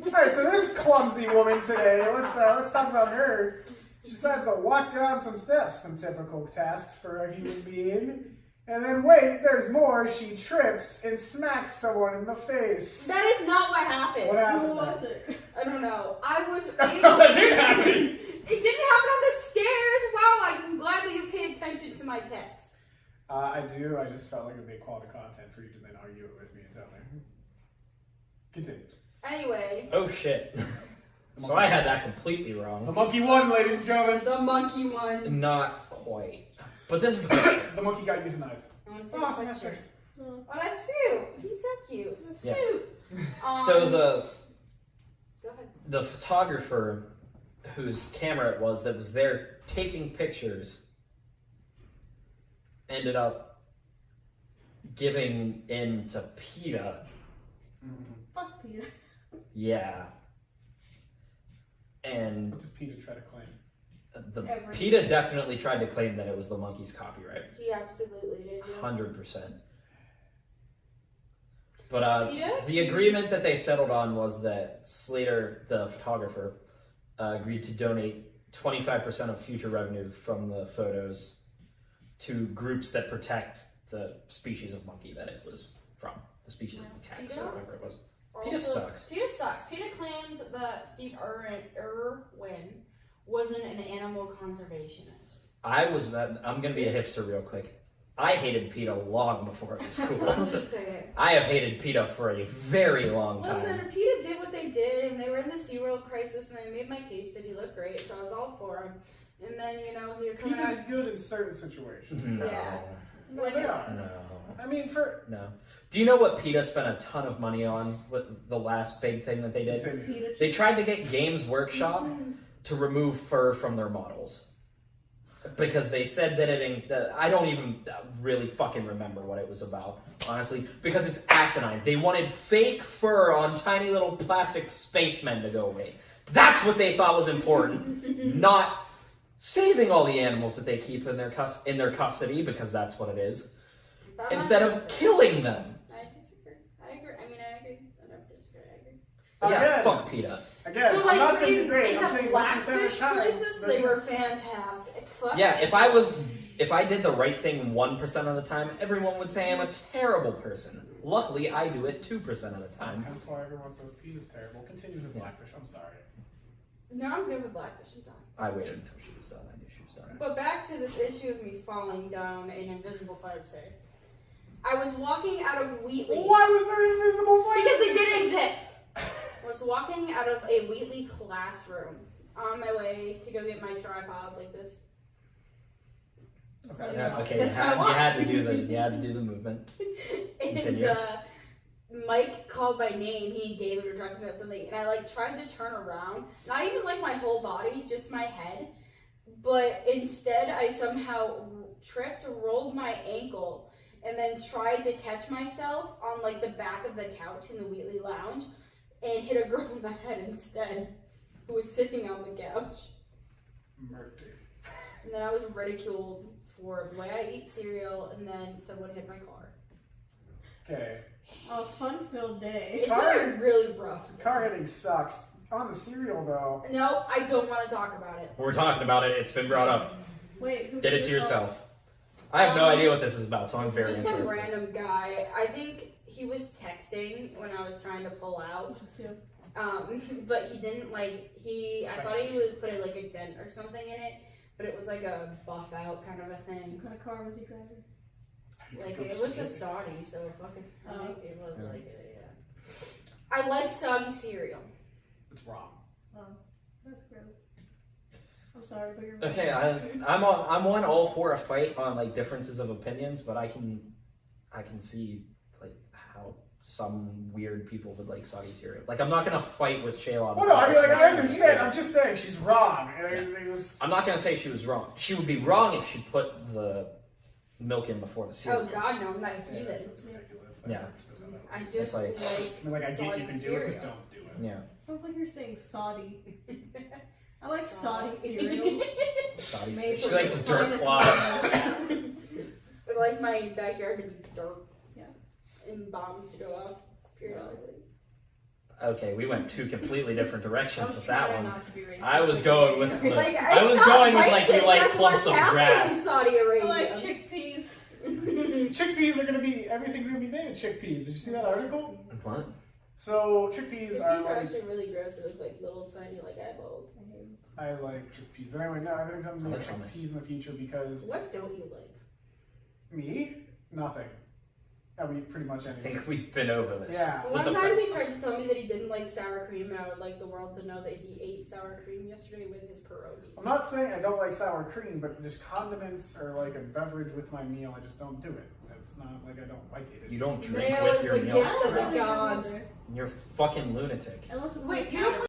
Alright, so this clumsy woman today, let's talk about her. She decides to walk down some steps, some typical tasks for a human being. And then wait, there's more. She trips and smacks someone in the face. That is not what happened. What happened? Who was it? I don't know. I was able. That did happen. It didn't happen on the stairs. Wow, I'm glad that you paid attention to my text. I do. I just felt like it'd be quality content for you to then argue it with me and tell me. Continue. Anyway, Oh shit. So I had that completely The wrong. monkey won, ladies and gentlemen. the monkey one. Not quite. But this is The monkey got euthanized. I want to see Awesome, the that's picture. great. Oh, Oh, that's cute. He's so cute. that's Yeah. cute. so the Go ahead. the photographer whose camera it was that was there taking pictures ended up giving in to PETA. Fuck Peter. Yeah. And What did Peter try to claim? the Everything. PETA definitely tried to claim that it was the monkey's copyright. He absolutely did. Yeah. 100%. But PETA? the agreement that they settled on was that Slater, the photographer, agreed to donate 25% of future revenue from the photos to groups that protect the species of monkey that it was from. The species of macaques PETA? or whatever it was. Also, PETA sucks. PETA sucks. PETA claimed that Steve Irwin wasn't an animal conservationist. I'm going to be a hipster real quick. I hated PETA long before it was I'm cool. just saying. I have hated PETA for a very long time. Listen, PETA did what they did, and they were in the SeaWorld crisis, and they made my case that he looked great, so I was all for him. And then, you know, he coming Peter's out. good in certain situations. No. Yeah. No, When they it's- are. No. I mean, for No. Do you know what PETA spent a ton of money on? What the last big thing that they did? continue. Peter. They tried to get Games Workshop to remove fur from their models because they said that I don't even really fucking remember what it was about, honestly, because it's asinine. They wanted fake fur on tiny little plastic spacemen to go away. That's what they thought was important, not saving all the animals that they keep in their custody, because that's what it is, That instead of killing them. I disagree. I agree. I mean, I agree. I don't disagree. I agree. Yeah, Again. fuck PETA. Again, But I'm not like saying in, you're great. in I'm the saying 1% of Blackfish the time, crisis, they're they good. were fantastic. Fuck Yeah, if I did the right thing 1% of the time, everyone would say I'm a terrible person. Luckily, I do it 2% of the time. That's why everyone says Peter's terrible. Continue with Yeah. Blackfish. I'm sorry. No, I'm good with Blackfish. I'm done. I waited until she was done. I knew she was done. But back to this issue of me falling down an invisible fire safe. I was walking out of Wheatley. Why was there invisible fire? Because they didn't exist. I was walking out of a Wheatley classroom on my way to go get my tripod like this. Okay. Yeah, okay, That's how I you had to do the movement. And Continue. Mike called my name. He and David were talking about something, and I like tried to turn around. Not even like my whole body, just my head. But instead, I somehow tripped, rolled my ankle, and then tried to catch myself on like the back of the couch in the Wheatley Lounge, and hit a girl in the head instead, who was sitting on the couch. Murder. And then I was ridiculed for the way I eat cereal, and then someone hit my car. Okay. A fun-filled day. It's been a really rough. Car hitting sucks. On the cereal though. No, I don't want to talk about it. We're talking about it. It's been brought up. Wait, who Did it did to you yourself. I have no idea what this is about, so I'm very Just some interested. random guy. I think he was texting when I was trying to pull out. call? But he didn't like I thought he was putting like a dent or something in it, but it was like a buff out kind of a thing. What kind of car was he driving? Like it was a Saudi, so fucking I Oh. think it was Yeah. like yeah. I like soggy cereal. It's wrong. Oh, that's gross. I'm sorry, but you're Okay, I'm on all for a fight on like differences of opinions, but I can see like how some weird people would like soggy cereal. Like I'm not gonna fight with Shayla. Well, no, I mean, like, I understand. I'm just saying she's wrong. And they just... I'm not gonna say she was wrong. She would be wrong if she put the milk in before the Oh cereal. God, no, I'm not a Yeah, heathen. that's ridiculous. Yeah. I just like- I mean, like, I get soggy you can do it, cereal. but don't do it. Yeah, Sounds like you're saying Saudi. I like Saudi. Saudi cereal. Saudi Made cereal. She from likes the dirt finest clods. ones. I like my backyard to be dirt. Yeah. And bombs to go off periodically. Okay, we went two completely different I directions was with that trying one. not to be racist. I was going with the, Like, I was it's not going with like racist, you like that's clumps what's of happening grass. in Saudi I Arabia. like chickpeas. Chickpeas are gonna be, everything's gonna be made of chickpeas. Did you see that article? What? So chickpeas These are are like, actually really gross. They look like little tiny like eyeballs. I like chickpeas. But anyway, no, everything's gonna be made of I like hummus. chickpeas in the future because What don't you like? me, nothing. I mean, pretty much I anything. think we've been over this. Yeah. With One the time he tried to tell me that he didn't like sour cream, and I would like the world to know that he ate sour cream yesterday with his pierogies. I'm not saying I don't like sour cream, but just condiments or like a beverage with my meal, I just don't do it. It's not like I don't like it. It's You don't just- drink Mayo with is your the meal. gift I of don't the really gods. remember. You're fucking lunatic. Unless it's Wait, like you don't powder.